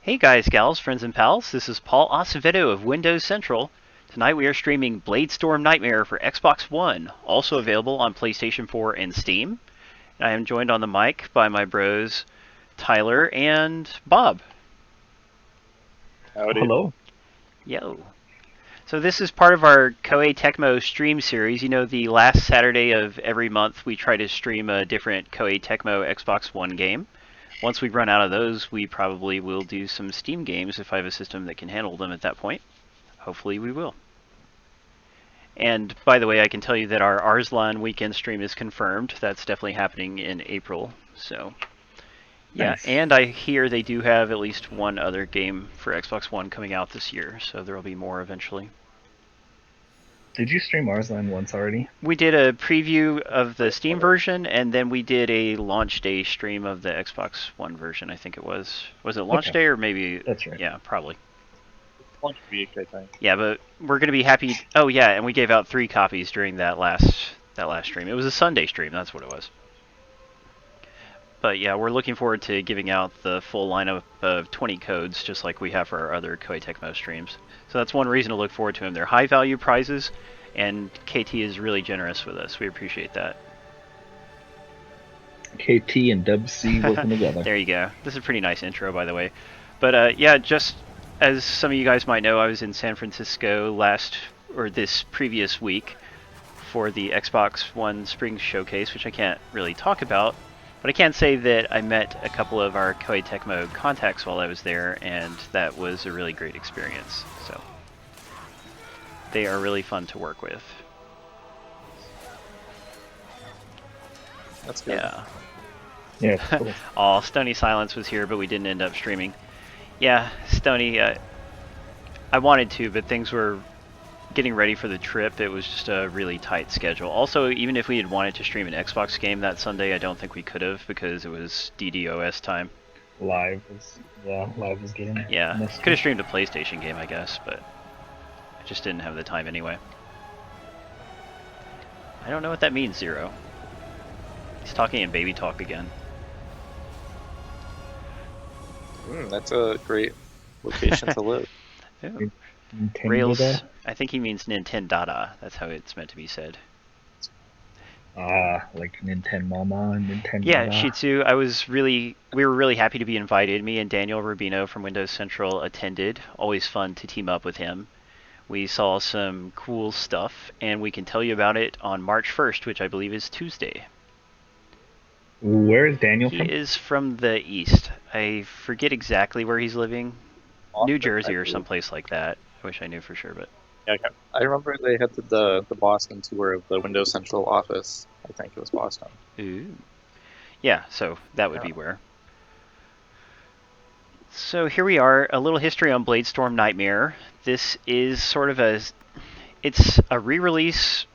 Hey guys, gals, friends and pals, this is Paul Acevedo of Windows Central. Tonight we are streaming BladeStorm Nightmare for Xbox One, also available on PlayStation 4 and Steam. I am joined on the mic by my bros Tyler and Bob. Howdy. Hello. Yo. So this is part of our Koei Tecmo stream series. You know, the last Saturday of every month we try to stream a different Koei Tecmo Xbox One game. Once we run out of those, we probably will do some Steam games if I have a system that can handle them at that point. Hopefully we will. And by the way, I can tell you that our Arslan weekend stream is confirmed. That's definitely happening in April. So, yeah. Nice. And I hear they do have at least one other game for Xbox One coming out this year, so there will be more eventually. Did you stream Arslan once already? We did a preview of the Steam version, and then we did a launch day stream of the Xbox One version, I think it was. Was it launch Okay. day or maybe? That's right. Yeah, probably. Launch week, I think. Yeah, but we're gonna be happy. Oh yeah, and we gave out 3 copies during that last stream. It was a Sunday stream. That's what it was. But yeah, we're looking forward to giving out the full lineup of 20 codes, just like we have for our other Koei Tecmo streams. So that's one reason to look forward to them. They're high value prizes, and KT is really generous with us. We appreciate that. KT and Dub C working together. There you go. This is a pretty nice intro, by the way. But yeah, just as some of you guys might know, I was in San Francisco this previous week for the Xbox One Spring Showcase, which I can't really talk about. But I can say that I met a couple of our Koei Tecmo contacts while I was there, and that was a really great experience. So they are really fun to work with. That's good. Yeah. Yeah, cool. Aw, Stony Silence was here, but we didn't end up streaming. Yeah, Stony, I wanted to, but things were getting ready for the trip. It was just a really tight schedule. Also, even if we had wanted to stream an Xbox game that Sunday, I don't think we could have because it was DDoS time. Live was getting Yeah, messed could have up. streamed a PlayStation game, I guess, but I just didn't have the time anyway. I don't know what that means, Zero. He's talking in baby talk again. That's a great location to live. Ooh. Nintendo Rails, there? I think he means Nintendada. That's how it's meant to be said. Like Nintendo Mama and Nintendo. Yeah, Shitsu, we were really happy to be invited. Me and Daniel Rubino from Windows Central attended. Always fun to team up with him. We saw some cool stuff, and we can tell you about it on March 1st, which I believe is Tuesday. Where is Daniel He from? is from the east. I forget exactly where he's living. Austin, New Jersey I or believe. someplace like that. I wish I knew for sure, but Yeah, okay. I remember they had the Boston tour of the Windows Central office. I think it was Boston. ooh. Yeah, so that would Yeah. be where. So here we are, a little history on BladeStorm Nightmare. This is sort of it's a re-release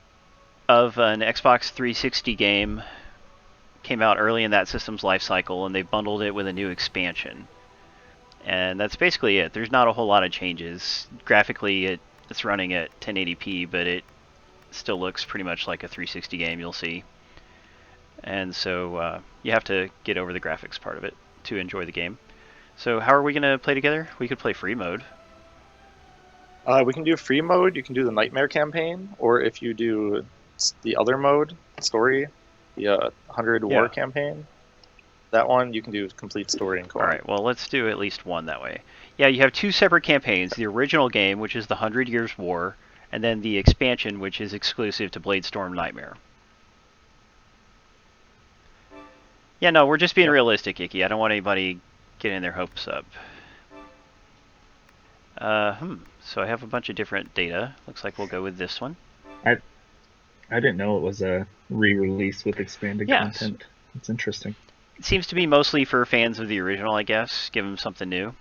of an Xbox 360 game. Came out early in that system's life cycle, and they bundled it with a new expansion. And that's basically it. There's not a whole lot of changes. Graphically, it's running at 1080p, but it still looks pretty much like a 360 game, you'll see. And so you have to get over the graphics part of it to enjoy the game. So how are we going to play together? We could play free mode. We can do free mode. You can do the Nightmare campaign, or if you do the other mode, story, the 100 War campaign, that one you can do complete story and co-op. Alright, well let's do at least one that way. Yeah, you have 2 separate campaigns. The original game, which is the 100 Years War, and then the expansion, which is exclusive to BladeStorm Nightmare. Yeah, no, we're just being realistic, Icky. I don't want anybody getting their hopes up. So I have a bunch of different data. Looks like we'll go with this one. I didn't know it was a re-release with expanded content. It's interesting. It seems to be mostly for fans of the original, I guess. Give them something new.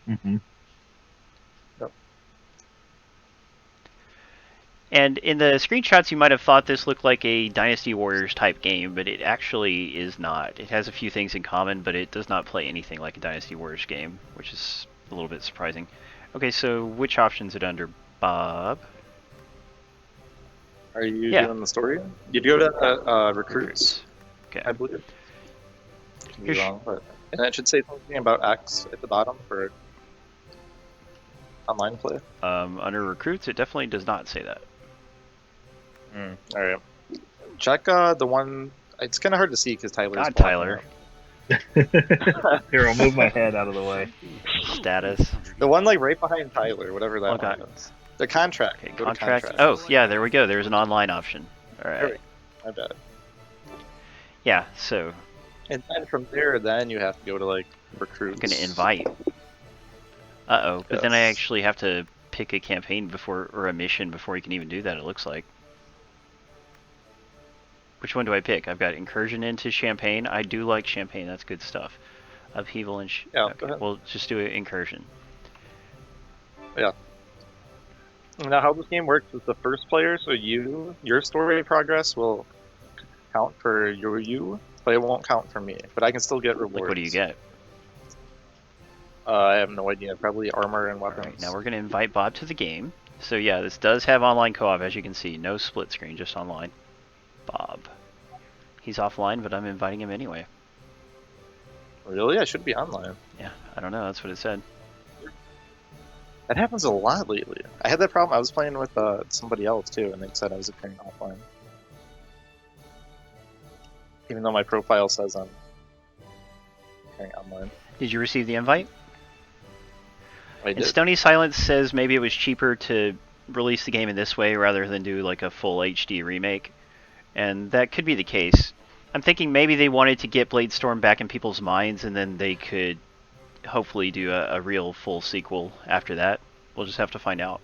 Mm-hmm. Yep. And in the screenshots, you might have thought this looked like a Dynasty Warriors type game, but it actually is not. It has a few things in common, but it does not play anything like a Dynasty Warriors game, which is a little bit surprising. Okay, so which option is it under, Bob? Are you doing the story? You go to recruits, okay. I believe. Can be wrong, but and it should say something about X at the bottom for online play? Under recruits, it definitely does not say that. All right. Check the one. It's kind of hard to see because Tyler's God, Tyler. Here, I'll move my head out of the way. Status. The one like right behind Tyler, whatever that Okay. one is. The contract. Okay, Go to contract. Oh, yeah, there we go. There's an online option. All right. My bad. Yeah, so And then from there, then you have to go to like recruits. I'm gonna invite. Uh-oh, but then I Yes. actually have to pick a campaign before, or a mission before you can even do that, it looks like. Which one do I pick? I've got Incursion into Champagne. I do like Champagne, that's good stuff. Upheaval and... Yeah, okay, go ahead. we'll just do an Incursion. Yeah. Now, how this game works is the first player, so your story progress will count for you, but it won't count for me. But I can still get rewards. Like, what do you get? I have no idea. Probably armor and weapons. Alright, now we're going to invite Bob to the game. So yeah, this does have online co-op, as you can see. No split screen, just online. Bob. He's offline, but I'm inviting him anyway. Really? I should be online. Yeah, I don't know, that's what it said. That happens a lot lately. I had that problem. I was playing with somebody else too, and they said I was appearing offline. Even though my profile says I'm appearing online. Did you receive the invite? I And did. Stony Silence says maybe it was cheaper to release the game in this way rather than do like a full HD remake. And that could be the case. I'm thinking maybe they wanted to get BladeStorm back in people's minds and then they could hopefully do a real full sequel after that. We'll just have to find out.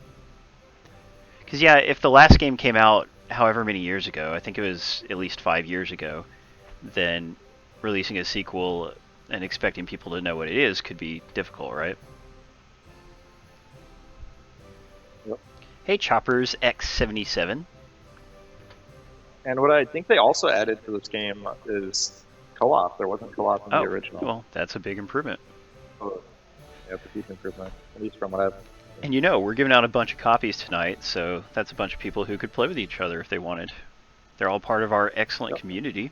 Because yeah, if the last game came out however many years ago, I think it was at least 5 years ago, then releasing a sequel and expecting people to know what it is could be difficult, right? Yep. Hey Choppers X77. And what I think they also added to this game is co-op. There wasn't co-op in the original. Well, that's a big improvement. So, yeah, it's a huge improvement, at least from what I've... And you know, we're giving out a bunch of copies tonight, so that's a bunch of people who could play with each other if they wanted. They're all part of our excellent community.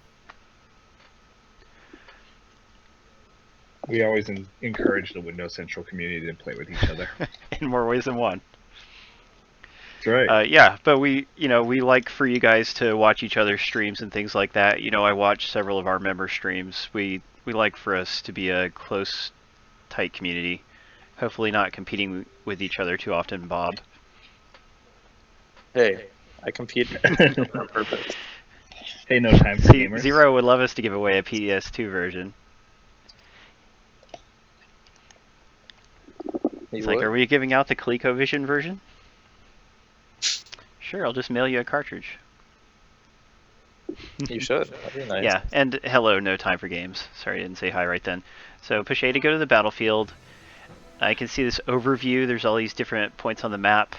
We always encourage the Windows Central community to play with each other. In more ways than one. That's right. Yeah, but we like for you guys to watch each other's streams and things like that. You know, I watch several of our member streams. We like for us to be a close, tight community. Hopefully not competing with each other too often, Bob. Hey, I compete on purpose. Hey, no time for gamers. Zero would love us to give away a PS2 version. He's like, are we giving out the ColecoVision version? Sure, I'll just mail you a cartridge. You should. That'd be nice. Yeah, and hello, no time for games. Sorry, I didn't say hi right then. So push A to go to the battlefield. I can see this overview. There's all these different points on the map.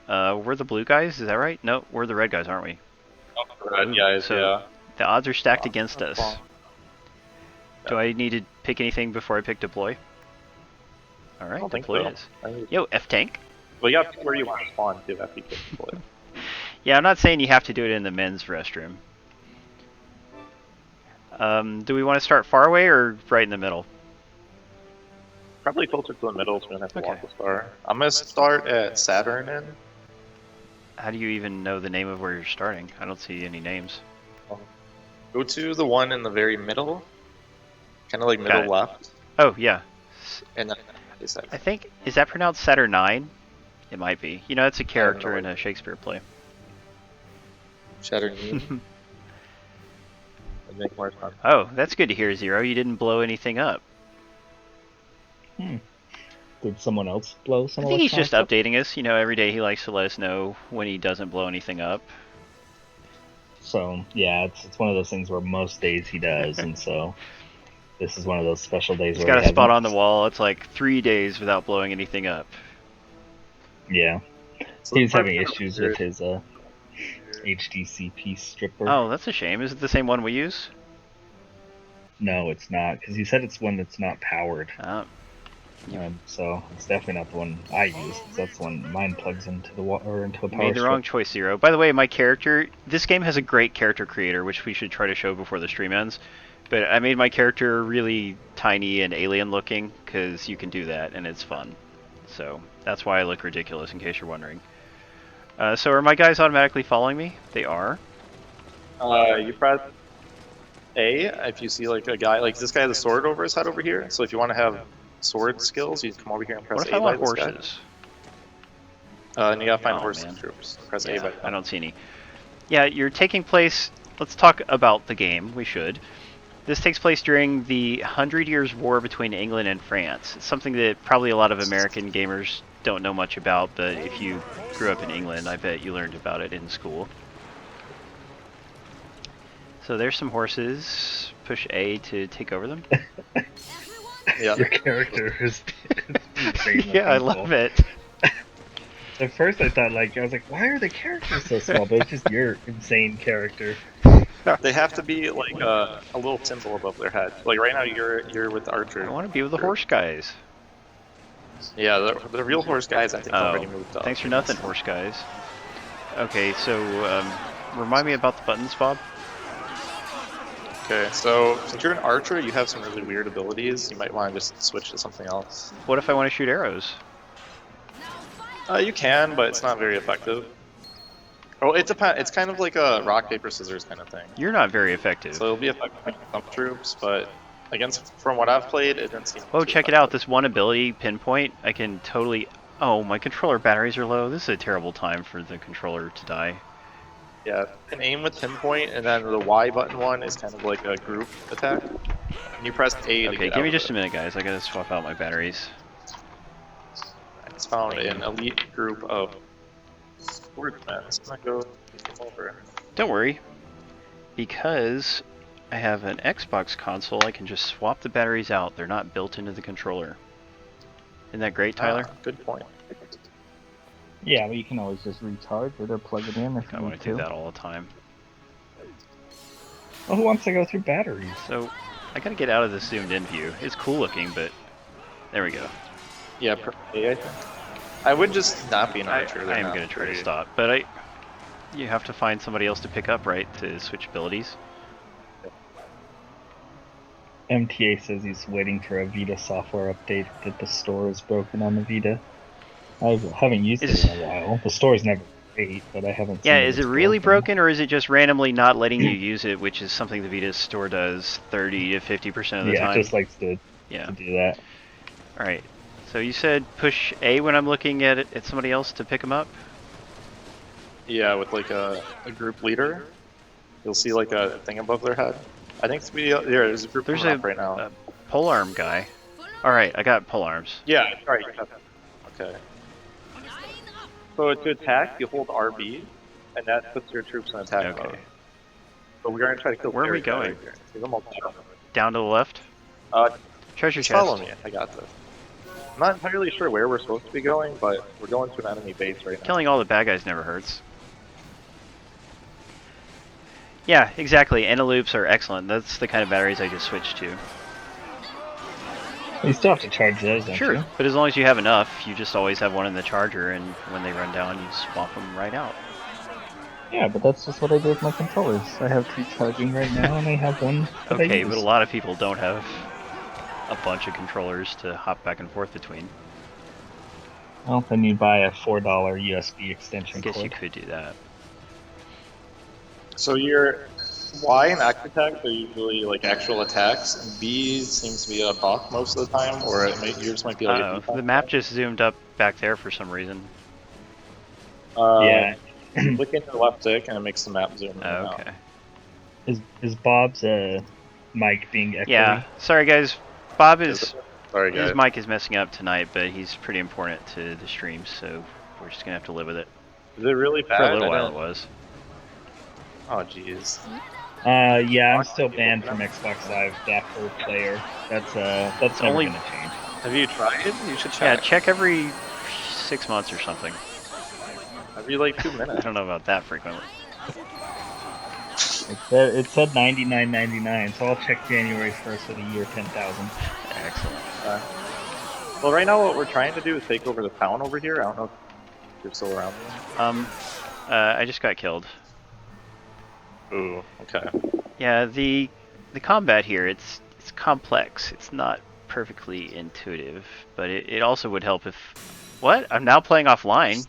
We're the blue guys, is that right? No, we're the red guys, aren't we? Red guys, so yeah. The odds are stacked against us. Do I need to pick anything before I pick deploy? Alright, deploy is. Yo, F-Tank. Well, you have to pick where you want to spawn too after you pick deploy. Yeah, I'm not saying you have to do it in the men's restroom. Do we want to start far away or right in the middle? Probably closer to the middle so we don't have to walk as far. I'm going to start at Saturn in. How do you even know the name of where you're starting? I don't see any names. Go to the one in the very middle. Kind of like middle left. Oh, yeah. And then I think, is that pronounced Saturnine? It might be. You know, it's a character in a Shakespeare play. Saturnine. Make more sense. Oh, that's good to hear, Zero. You didn't blow anything up. Did someone else blow some? I think he's just updating us. You know, every day he likes to let us know when he doesn't blow anything up. So, yeah, it's one of those things where most days he does, and so this is one of those special days He's where got a spot on the wall. It's like 3 days without blowing anything up. Yeah. So he's having issues with his HDCP stripper. Oh, that's a shame. Is it the same one we use? No, it's not, because he said it's one that's not powered. So it's definitely not the one I use. That's the one mine plugs into the water into a power. Made the wrong choice, Zero. By the way, my character. This game has a great character creator, which we should try to show before the stream ends. But I made my character really tiny and alien looking because you can do that and it's fun. So that's why I look ridiculous, in case you're wondering. So are my guys automatically following me? They are. You press A if you see like a guy, like this guy has a sword over his head over here. So if you want to have sword skills, you come over here and press What if A I by want this guy. horses? And you gotta find Oh, horse man. troops. Press A Yeah, by I them. don't see any. Yeah, you're taking place. Let's talk about the game. We should. This takes place during the 100 Years' War between England and France. It's something that probably a lot of American gamers don't know much about, but if you grew up in England, I bet you learned about it in school. So there's some horses. Push A to take over them. Yeah. Your character is insane. Yeah, I love it. At first I thought, like, I was like, why are the characters so small? But it's just your insane character. They have to be like a little symbol above their head. Like right now, you're with the archer. I want to be with the horse guys. Yeah, the real horse guys I think already Oh, moved up. thanks for nothing, horse guys. Okay, so remind me about the buttons, Bob. Okay, so since you're an archer, you have some really weird abilities. You might want to just switch to something else. What if I want to shoot arrows? You can, but it's not very effective. Oh, it depends. It's kind of like a rock paper scissors kind of thing. You're not very effective. So it'll be effective against some troops, but against from what I've played, it didn't seem. Oh, too check it out. effective. This one ability, pinpoint, I can totally... Oh, my controller batteries are low. This is a terrible time for the controller to die. Yeah, you can aim with pinpoint, and then the Y button one is kind of like a group attack. And you press A to Okay, get give out me of just it. a minute, guys. I gotta swap out my batteries. It's found an elite group of swordsmen. So I'm gonna go take them over. Don't worry, because I have an Xbox console, I can just swap the batteries out. They're not built into the controller. Isn't that great, Tyler? Good point. Yeah, but you can always just recharge it or plug it in if I you want need to do to. that all the time. Well, who wants to go through batteries? So, I gotta get out of the zoomed in view. It's cool looking, but there we go. Yeah, per A, I think. I would just not be an I archer. am going to try to stop, but you have to find somebody else to pick up, right, to switch abilities. MTA says he's waiting for a Vita software update that the store is broken on the Vita. I haven't used it in a while. The store's never great, but I haven't Yeah, seen is it it's really broken, or is it just randomly not letting you use it, which is something the Vita store does 30 to 50% of the time? Yeah, it just likes to Yeah. do that. Alright, so you said push A when I'm looking at somebody else to pick them up? Yeah, with like a group leader. You'll see like a thing above their head. I think there's a group There's coming up right now. a polearm guy. Alright, I got polearms. Yeah, sorry. Okay. So to attack, you hold RB, and that puts your troops in attack Okay. mode. So we're going to try to kill. Where are we Terry going? here. He's almost down. Down to the left? Treasure Just chest. follow me. I got this. I'm not entirely sure where we're supposed to be going, but we're going to an enemy base right now. Killing all the bad guys never hurts. Yeah, exactly. Antelopes are excellent. That's the kind of batteries I just switched to. You still have to charge those, don't Sure, you? but as long as you have enough, you just always have one in the charger, and when they run down, you swap them right out. Yeah, but that's just what I do with my controllers. I have 2 charging right now, and I have one that I Okay, use. but a lot of people don't have a bunch of controllers to hop back and forth between. Well, then you buy a $4 USB I extension guess you cord. could do that. So your Y and X attacks are usually like actual attacks, and B seems to be a buff most of the time, or yours might be like a Uh-oh, defense. the map just zoomed up back there for some reason. Yeah. Click into the left stick and it makes the map zoom in and out. Okay. Is Bob's mic being echoey? Yeah, sorry guys. Bob is... Sorry, guys. His mic is messing up tonight, but he's pretty important to the stream, so we're just gonna have to live with it. Is it really bad? For a little I while it didn't- was. Oh, jeez. Yeah, I'm still banned from Xbox Live Dapper Player. That's never only- gonna change. Have you tried? You should Yeah, check. check every 6 months or something. Every like 2 I minutes. don't know about that frequently. It said $99.99, so I'll check January 1st for the year 10,000. Excellent. Well, right now what we're trying to do is take over the town over here. I don't know if you're still around. I just got killed. Ooh, okay. Yeah, the combat here, it's complex. It's not perfectly intuitive, but it also would help if... What? I'm now playing offline?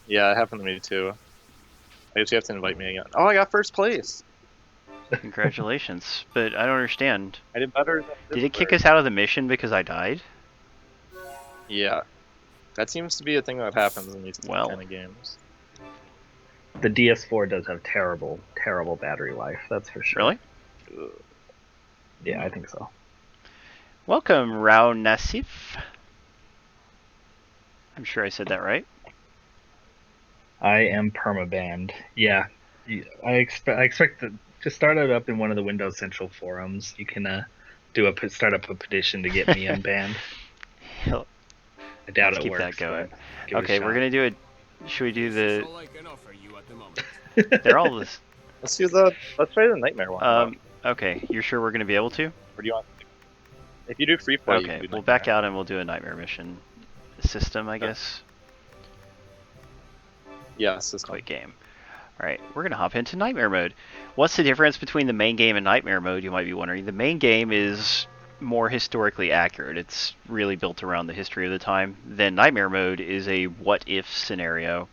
Yeah, it happened to me too. I guess you have to invite me again. Oh, I got first place! Congratulations. But I don't understand. I did better than Did it kick us out of the mission because I died? Yeah. That seems to be a thing that happens in these kind of games. The DS4 does have terrible, terrible battery life, that's for sure. Really? Yeah, I think so. Welcome, Rao Nassif. I'm sure I said that right. I am permabanned. Yeah. I expect to start it up in one of the Windows Central forums. You can start up a petition to get me unbanned. I doubt Let's it keep works. That going. But Okay, we're gonna do it. Should we do the? They're all this. Let's try the nightmare one. Okay, you're sure we're gonna be able to? Or do you want? If you do free play, okay, you can do we'll back out and we'll do a nightmare mission system, I guess. Yeah, system. Quick game. All right, we're gonna hop into nightmare mode. What's the difference between the main game and nightmare mode? You might be wondering. The main game is more historically accurate. It's really built around the history of the time. Then nightmare mode is a what-if scenario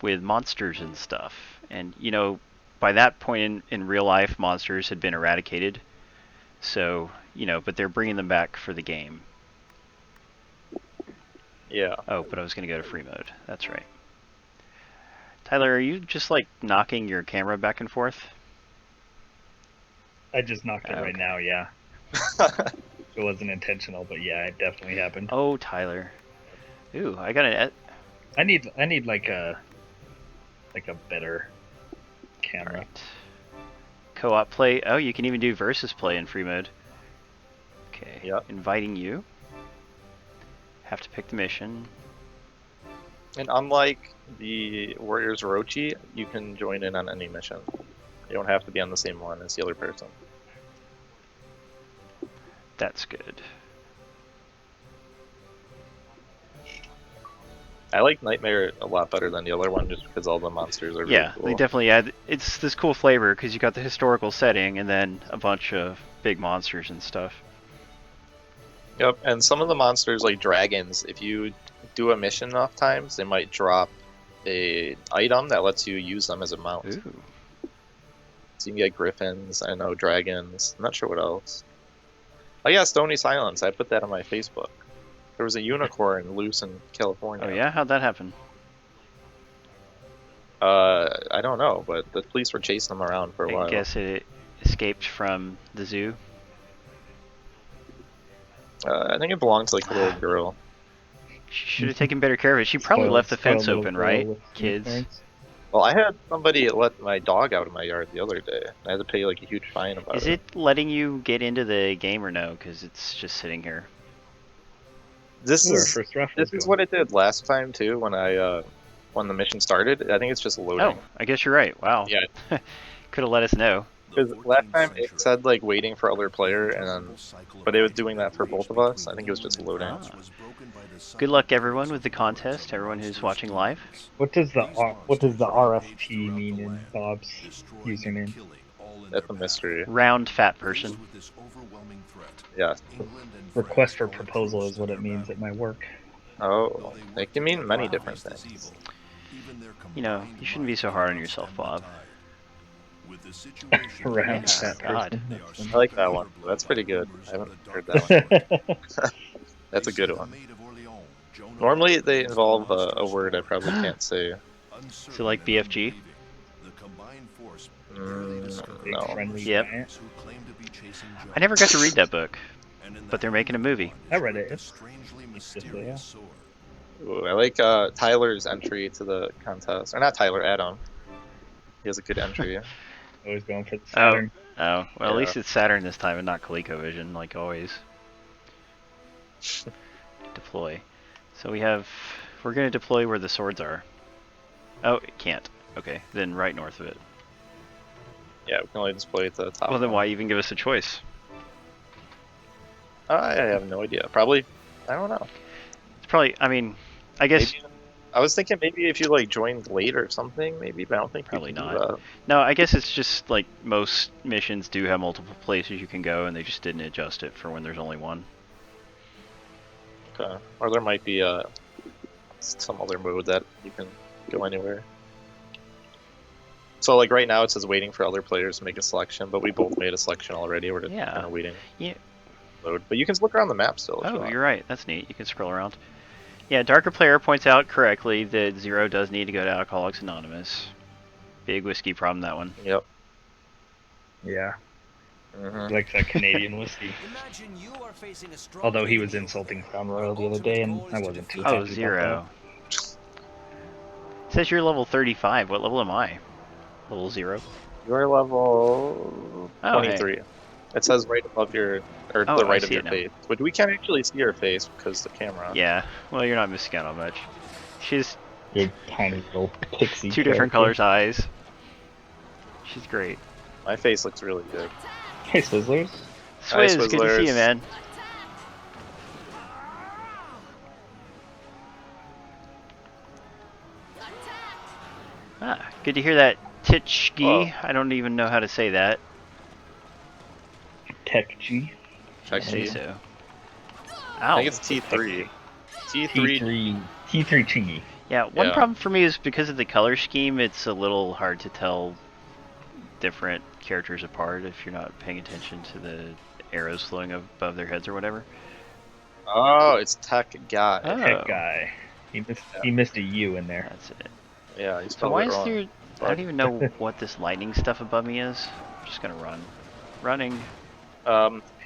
with monsters and stuff. And, you know, by that point in real life, monsters had been eradicated. So, you know, but they're bringing them back for the game. Yeah. Oh, but I was going to go to free mode. That's right. Tyler, are you just, like, knocking your camera back and forth? I just knocked it right now, yeah. It wasn't intentional, but yeah, it definitely happened. Oh, Tyler. Ooh, I got an... I need like a better camera. Right. Co-op play. Oh, you can even do versus play in free mode. Okay. Yep. Inviting you. Have to pick the mission. And unlike the Warriors Orochi, you can join in on any mission. You don't have to be on the same one as the other person. That's good. I like Nightmare a lot better than the other one just because all the monsters are really cool. They definitely add... It's this cool flavor because you got the historical setting and then a bunch of big monsters and stuff. Yep, and some of the monsters, like dragons, if you do a mission enough times, they might drop a item that lets you use them as a mount. Ooh. So you can get griffins, I know dragons, I'm not sure what else. Oh yeah, Stony Silence, I put that on my Facebook. There was a unicorn loose in California. Oh yeah? How'd that happen? I don't know, but the police were chasing them around for a while. I guess it escaped from the zoo. I think it belonged to like a little girl. She should have taken better care of it. She probably left the fence open, right? Kids. Well, I had somebody let my dog out of my yard the other day. I had to pay like a huge fine about it. Is it letting you get into the game or no? Because it's just sitting here. This is what it did last time too when when the mission started. I think it's just loading. Oh, I guess you're right. Wow. Yeah. Could have let us know. Because last time it said like waiting for other player, but it was doing that for both of us. I think it was just loading. Good luck, everyone, with the contest. Everyone who's watching live. What does the RFP mean in Bob's username? That's a mystery. Round fat person. Yeah. Request for proposal is what it means at my work. Oh, it can mean many different things. You know, you shouldn't be so hard on yourself, Bob. Round fat person. I like that one. That's pretty good. I haven't heard that one. That's a good one. Normally they involve a word I probably can't say. So like BFG? No. Yep. I never got to read that book, but they're making a movie. I read it. It's just yeah. Ooh, I like Tyler's entry to the contest. Or not Tyler, Adam. He has a good entry. Always going for the Saturn. Oh, well, at least it's Saturn this time and not ColecoVision, like always. Deploy. So we're going to deploy where the swords are. Oh, it can't. Okay, then right north of it. Yeah, we can only display at the top. Well, then why even give us a choice? I have no idea. Probably, I don't know. It's probably, I mean, I guess Maybe I was thinking maybe if you like joined late or something, maybe, but I don't think Probably you can not. do that. No, I guess it's just like most missions do have multiple places you can go, and they just didn't adjust it for when there's only one. Okay. Or there might be some other mode that you can go anywhere. So like right now it says waiting for other players to make a selection, but we both made a selection already. We're just Yeah. kind of waiting. Yeah. Load. But you can look around the map still. If you Oh, want. you're right. That's neat. You can scroll around. Yeah, Darker Player points out correctly that Zero does need to go to Alcoholics Anonymous. Big whiskey problem, that one. Yep. Yeah, Mm-hmm. like that Canadian whiskey. Although he was insulting Crown Royal the other day, and I wasn't too happy Oh, about Zero. It says you're level 35. What level am I? Level 0? You're level Oh, 23. hey. It says right above your, or Oh, the I right of see your it now. face. But we can't actually see your face because the camera. Yeah, well, you're not missing out on much. She's Your tiny little pixie. two different character. colors eyes. She's great. My face looks really good. Hey, Swizzlers. Hi, Swizz, good to see you, Swizzlers. man. Ah, good to hear that Titchki. I don't even know how to say that. Tech G. Check I think G. so. I Ow. think it's T3. T3. T3 Chingy. Yeah, one Yeah. problem for me is because of the color scheme, it's a little hard to tell different characters apart if you're not paying attention to the arrows flowing above their heads or whatever. Oh, it's Tech Guy. Oh. Tech guy. He missed a U in there. That's it. Yeah, you So spelled why it is wrong. there... I don't even know what this lightning stuff above me is. I'm just gonna run. Running.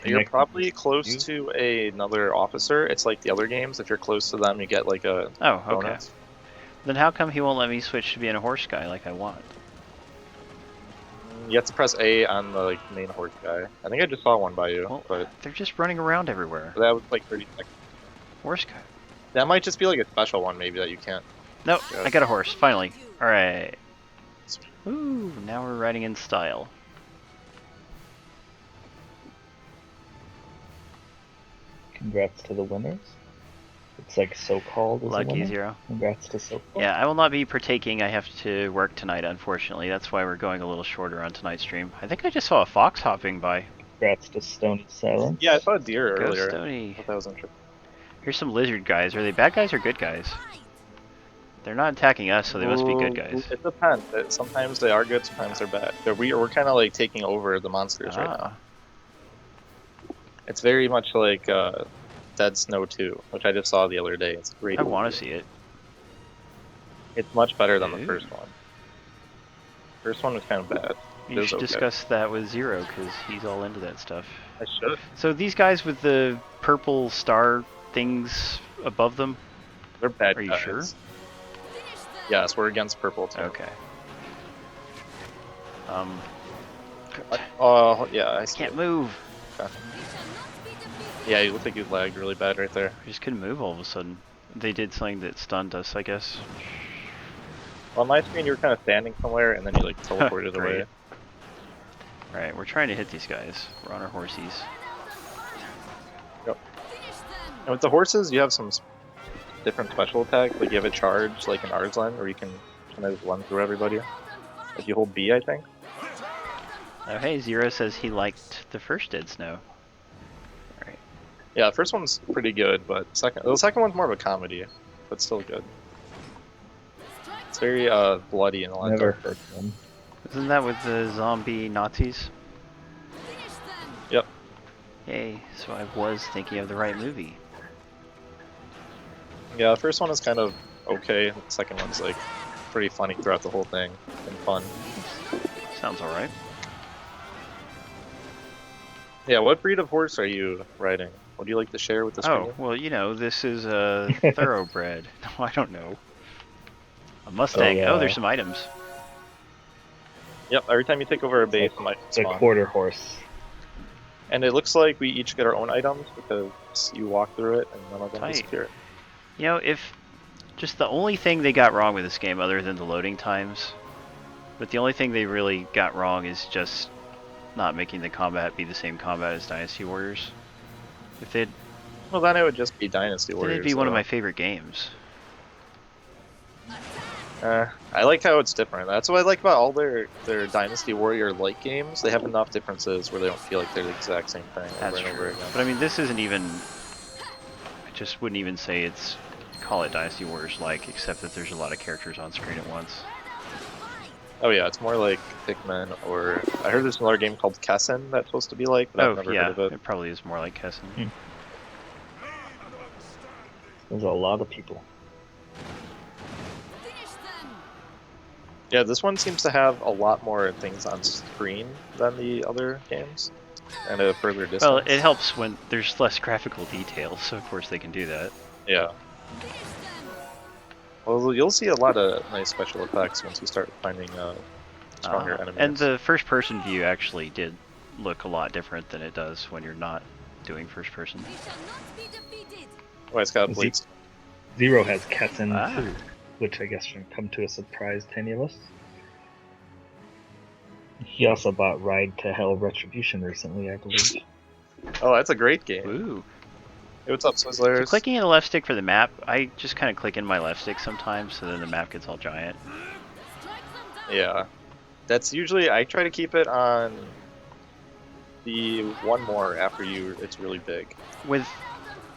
You're Next probably is close you. to another officer. It's like the other games. If you're close to them, you get like a Oh, okay. bonus. Then how come he won't let me switch to being a horse guy like I want? You have to press A on the like main horse guy. I think I just saw one by you, Well, but they're just running around everywhere. that was like 30 seconds. Horse guy. That might just be like a special one, maybe that you can't. Nope, Yeah. I got a horse, finally. Alright. Ooh, now we're riding in style. Congrats to the winners. It's like so-called as a Lucky winner. Zero. Congrats to so-called. Yeah, I will not be partaking. I have to work tonight, unfortunately. That's why we're going a little shorter on tonight's stream. I think I just saw a fox hopping by. Congrats to Stony Silence. Yeah, I saw a deer Go earlier. I Stony. thought that was interesting. Here's some lizard guys. Are they bad guys or good guys? They're not attacking us, so they must be good guys. It depends. Sometimes they are good, sometimes they're bad. We're kind of like taking over the monsters right now. It's very much like Dead Snow 2, which I just saw the other day. It's a great. I want to see it. It's much better than the Ooh. first one. First one was kind of bad. It You was should okay. discuss that with Zero, because he's all into that stuff. I should. So these guys with the purple star things above them, They're bad. Are you guys. sure? Yes, we're against purple too. okay. Oh yeah, I see. Can't move. Yeah, you look like you lagged really bad right there. I just couldn't move all of a sudden. They did something that stunned us, I guess. On my screen, you were kind of standing somewhere, and then you like teleported Great. away. Alright, we're trying to hit these guys. We're on our horsies. And with the horses, you have some different special attacks. Like you have a charge, like an Arslan, where you can kind of run through everybody. If you hold B, I think. Oh hey, Zero says he liked the first Dead Snow. Alright. Yeah, the first one's pretty good, but the second one's more of a comedy, but still good. It's very bloody and a lot Never dark. heard them. Isn't that with the zombie Nazis? Yep. Yay, so I was thinking of the right movie. Yeah, the first one is kind of okay. The second one's like pretty funny throughout the whole thing and fun. Sounds alright. Yeah, what breed of horse are you riding? Would you like to share with the screen? Oh, well, you know, this is a thoroughbred. No, I don't know. A Mustang. yeah. Oh, there's some items. Yep, every time you take over a base, it might It's a spawn. quarter horse. And it looks like we each get our own items because you walk through it and none of them Tight. disappear. You know, if just the only thing they got wrong with this game, other than the loading times, but the only thing they really got wrong is just not making the combat be the same combat as Dynasty Warriors. If they'd, Well, then it would just be Dynasty then Warriors. it'd be one of so- my favorite games. I like how it's different. That's what I like about all their Dynasty Warrior-like games. They have enough differences where they don't feel like they're the exact same thing That's over and over true. again. But I mean, this isn't even. I just wouldn't even say it's. Call it Dynasty Warriors like, except that there's a lot of characters on screen at once. Oh yeah, it's more like Pikmin, or I heard there's another game called Kessen that's supposed to be like, but I've never yeah, heard of it. it probably is more like Kessen. There's a lot of people. Yeah, this one seems to have a lot more things on screen than the other games, and a further distance. Well, it helps when there's less graphical detail, so of course they can do that. Yeah. Well, you'll see a lot of nice special effects once you start finding stronger enemies. And the first-person view actually did look a lot different than it does when you're not doing first-person. Oh, it's got blades. Zero has Kessen too, Ah. which I guess shouldn't come to a surprise to any of us. He also bought Ride to Hell Retribution recently, I believe. Oh, that's a great game. Ooh. Hey, what's up, Swizzlers? So clicking in the left stick for the map, I just kind of click in my left stick sometimes, so then the map gets all giant. Yeah. That's usually, I try to keep it on the one more after it's really big. With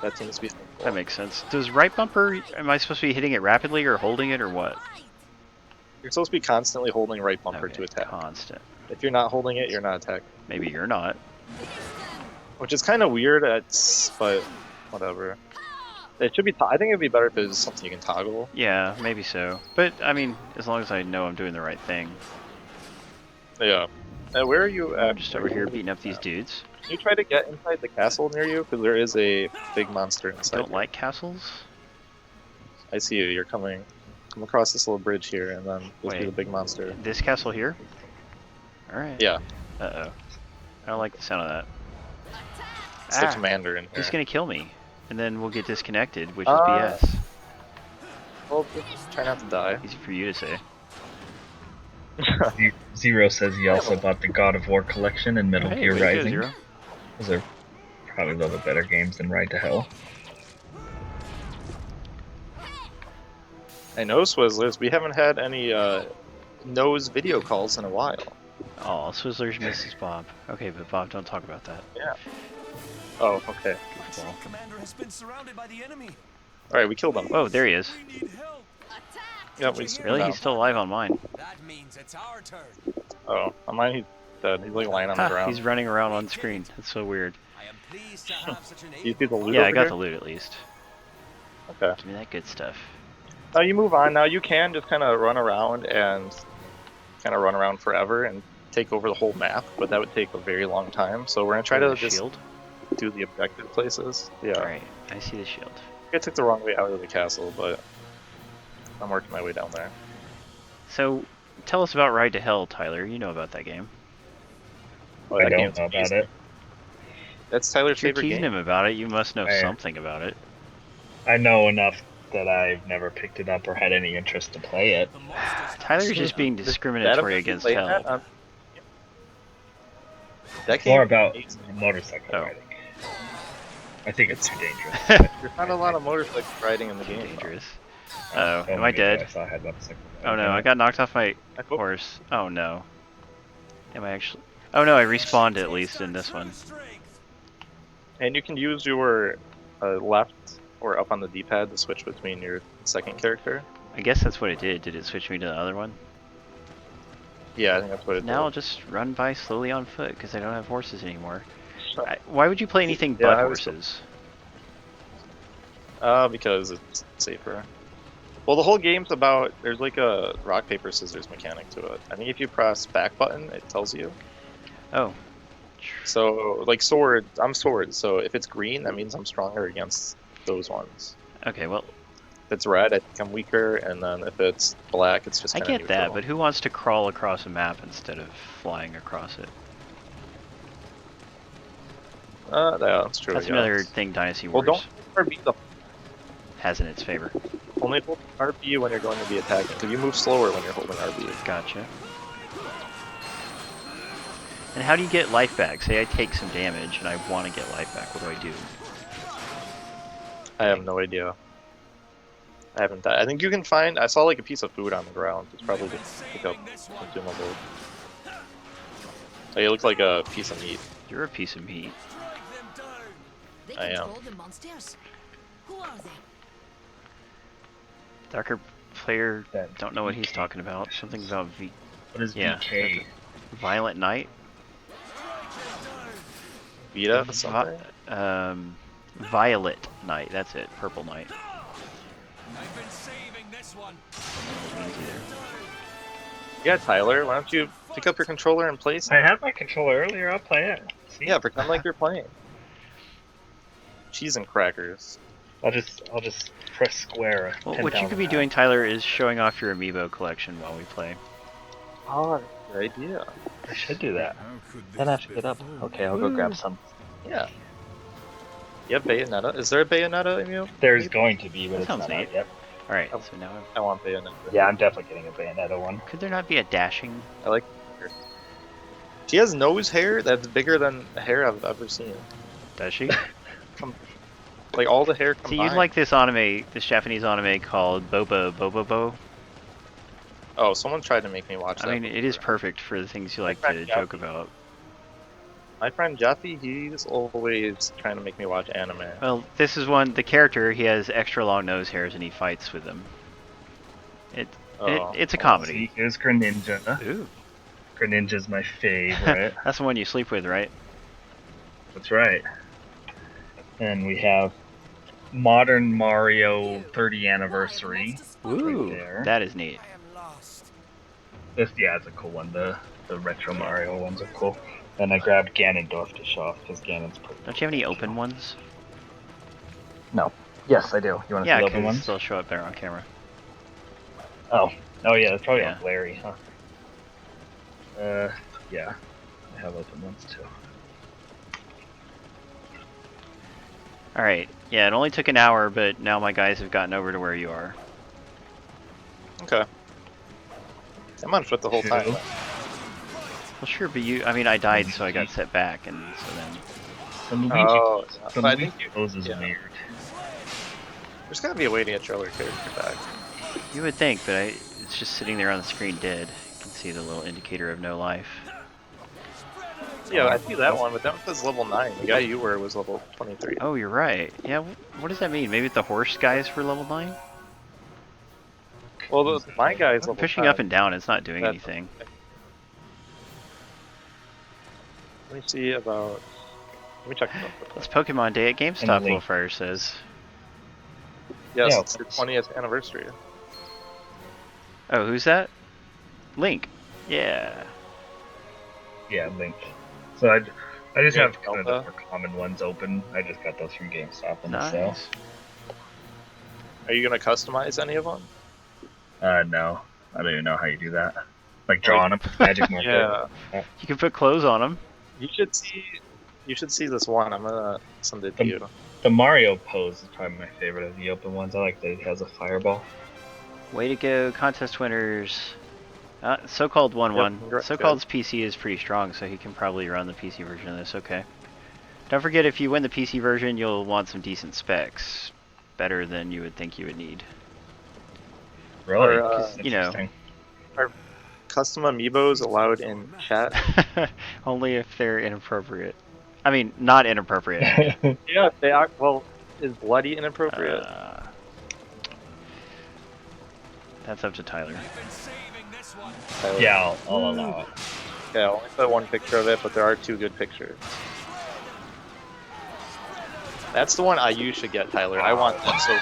That seems to be helpful. that makes sense. Does right bumper? Am I supposed to be hitting it rapidly or holding it or what? You're supposed to be constantly holding right bumper Okay, to attack. constant. If you're not holding it, you're not attacking. Maybe you're not. Which is kind of weird, but whatever. It should be. I think it'd be better if it was something you can toggle. Yeah, maybe so. But I mean, as long as I know I'm doing the right thing. Yeah. Where are you at? I'm just over here beating up these dudes. Can you try to get inside the castle near you? Because there is a big monster inside. Don't here. like castles. I see you. You're coming. Come across this little bridge here, and then you'll see Wait. the big monster. This castle here. All right. Yeah. Uh-oh. I don't like the sound of that. It's the commander in here. He's gonna kill me, and then we'll get disconnected, which is Uh, BS. Well, just try not to die. Easy for you to say. Zero says he also bought the God of War collection and Metal Hey, Gear way to go, Rising. Zero. Those are probably a little bit better games than Ride to Hell. I know, Swizzlers, we haven't had any nose video calls in a while. Oh, Swizzlers misses Bob. Okay, but Bob, don't talk about that. Yeah. Oh, okay. Goofball. Commander has been surrounded by the enemy. Alright, we killed him. Oh, there he is. We need help. Yep, we just Really? now. He's still alive on mine. That means it's our turn. Oh, on mine he's dead. He's like lying on the Ha, ground. he's running around on screen. That's so weird. I am pleased to have such an You see the loot Yeah, over I got here? the loot at least. Okay. Give me that good stuff. Now you move on. Now you can just kind of run around forever and take over the whole map, but that would take a very long time. So we're gonna try Oh, to the just shield. do the objective places. Yeah. All right, I see the shield. I took the wrong way out of the castle, but I'm working my way down there. So, tell us about Ride to Hell, Tyler. You know about that game. Oh, I that don't game's know about amazing. it. That's Tyler's If you're favorite teasing game. him about it, you must know I- something about it. I know enough that I've never picked it up or had any interest to play it. The monsters Tyler's just being discriminatory That against play Hell. that, that game More is about amazing. motorcycle Oh. riding. I think it's too dangerous. There's not a lot of motorcycle riding in the game. though. Dangerous. Oh, am Only I because dead? I saw I had motorcycle Oh riding. no, I got knocked off my Oh, horse. Oh no. Am I actually? Oh no, I respawned at least in this one. and you can use your left or up on the D-pad to switch between your second character. I guess that's what it did. Did it switch me to the other one? Yeah, I think that's what it Now I'll did. just run by slowly on foot because I don't have horses anymore. Why would you play anything Yeah, but I was- horses? Because it's safer. Well, the whole game's about, there's like a rock, paper, scissors mechanic to it. I think if you press back button, it tells you. Oh. So, like sword, I'm sword, so if it's green, that means I'm stronger against those ones. Okay, well, If it's red, I think I'm weaker, and then if it's black, it's just I kinda get that, neutral. but who wants to crawl across a map instead of flying across it? Yeah, that's true. That's yeah. another thing Dynasty Well, Wars don't RB the has in its favor. only hold RB when you're going to be attacking, because you move slower when you're holding RB. Gotcha. And how do you get life back? Say I take some damage and I want to get life back. What do I do? I have no idea. I haven't died. I think you can find. I saw like a piece of food on the ground. It's probably just pick up consumable. Like, it looks like a piece of meat. You're a piece of meat. They I am. control the monsters. Who are they? Darker player That don't know what he's VK. talking about. Something about What is yeah. VK? Violent Night. Vita, Vi- something. Violet Night. That's it. Purple Night. I've been saving this one. Yeah, Tyler, why don't you pick up your controller and play some? I had my controller earlier. I'll play it. See? Yeah, pretend like you're playing. Cheese and crackers. I'll just press square. Well, what you could be doing, Tyler, is showing off your amiibo collection while we play. Oh, good idea. I should do that. How could Then I have to get up. Okay, I'll go grab some. Yeah. You have Bayonetta? Is there a Bayonetta amiibo? There's going to be, but That it's sounds not neat. out yet. All right. Oh. So now, I want Bayonetta. Yeah, I'm definitely getting a Bayonetta one. could there not be a dashing? I like her. She has nose hair that's bigger than hair I've ever seen. Does she? Like all the hair combined. See, you'd like this anime, this Japanese anime called Boba Bobobo. Oh, someone tried to make me watch that. I mean, it is before. perfect for the things you like Right, to yeah. joke about. My friend Jeffy, he's always trying to make me watch anime. Well, this is one. The character, he has extra long nose hairs and he fights with them. Oh. It's a comedy. See, here's Greninja. Ooh, Greninja's my favorite. that's the one you sleep with, right? That's right. And we have Modern Mario 30 Anniversary. Ooh, there. that is neat. I am lost. This, yeah, it's a cool one. The retro Mario ones are cool. And I grabbed Ganondorf to show off because Ganon's pretty. Don't you have any open ones? Yes, I do. You want to Yeah, see the open because ones? they'll show up better on camera. Oh yeah, that's probably Yeah. on Larry, huh? Yeah, I have open ones too. All right. Yeah, it only took an hour, but now my guys have gotten over to where you are. Okay. I'm on foot the whole time. Two. Well, sure, but I mean, I died, so I got set back, and so then. The Luigi, Oh, the but I Luigi think you, pose is yeah. weird. There's gotta be a way to get your other character back. You would think, but it's just sitting there on the screen dead. You can see the little indicator of no life. Yeah, I see that one, but that one says level 9. The guy you were was level 23. Oh, you're right. Yeah, what does that mean? Maybe the horse guys were level 9? Well, my guy's level Pushing 9. up and down, it's not doing That's- anything. Let me see about... Let me check about It's Pokemon Day at GameStop, And Little Link. Fire says. Yes, Yeah, it's your 20th anniversary. Oh, who's that? Link. Yeah. Yeah, Link. So I just Yeah, have kind of the Delta. more common ones open. I just got those from GameStop on the sale. Nice. Are you gonna customize any of them? No, I don't even know how you do that. Like drawing them with magic marker. Yeah. You can put clothes on them. You should see... You should see this one. I'm gonna send it to you. The Mario pose is probably my favorite of the open ones. I like that it has a fireball. Way to go, contest winners. So-called 1-1. Yep, good. So-called's PC is pretty strong, so he can probably run the PC version of this, okay. Don't forget, if you win the PC version, you'll want some decent specs. Better than you would think you would need. Really? Or, That's you know. interesting. Custom amiibos allowed in chat. Only if they're inappropriate. I mean, not inappropriate. Yeah, they are. Well, is bloody inappropriate? That's up to Tyler. I've been saving this one. Yeah, I'll allow it. Okay, I'll only put one picture of it, but there are 2 good pictures. That's the one you should get, Tyler. I want that so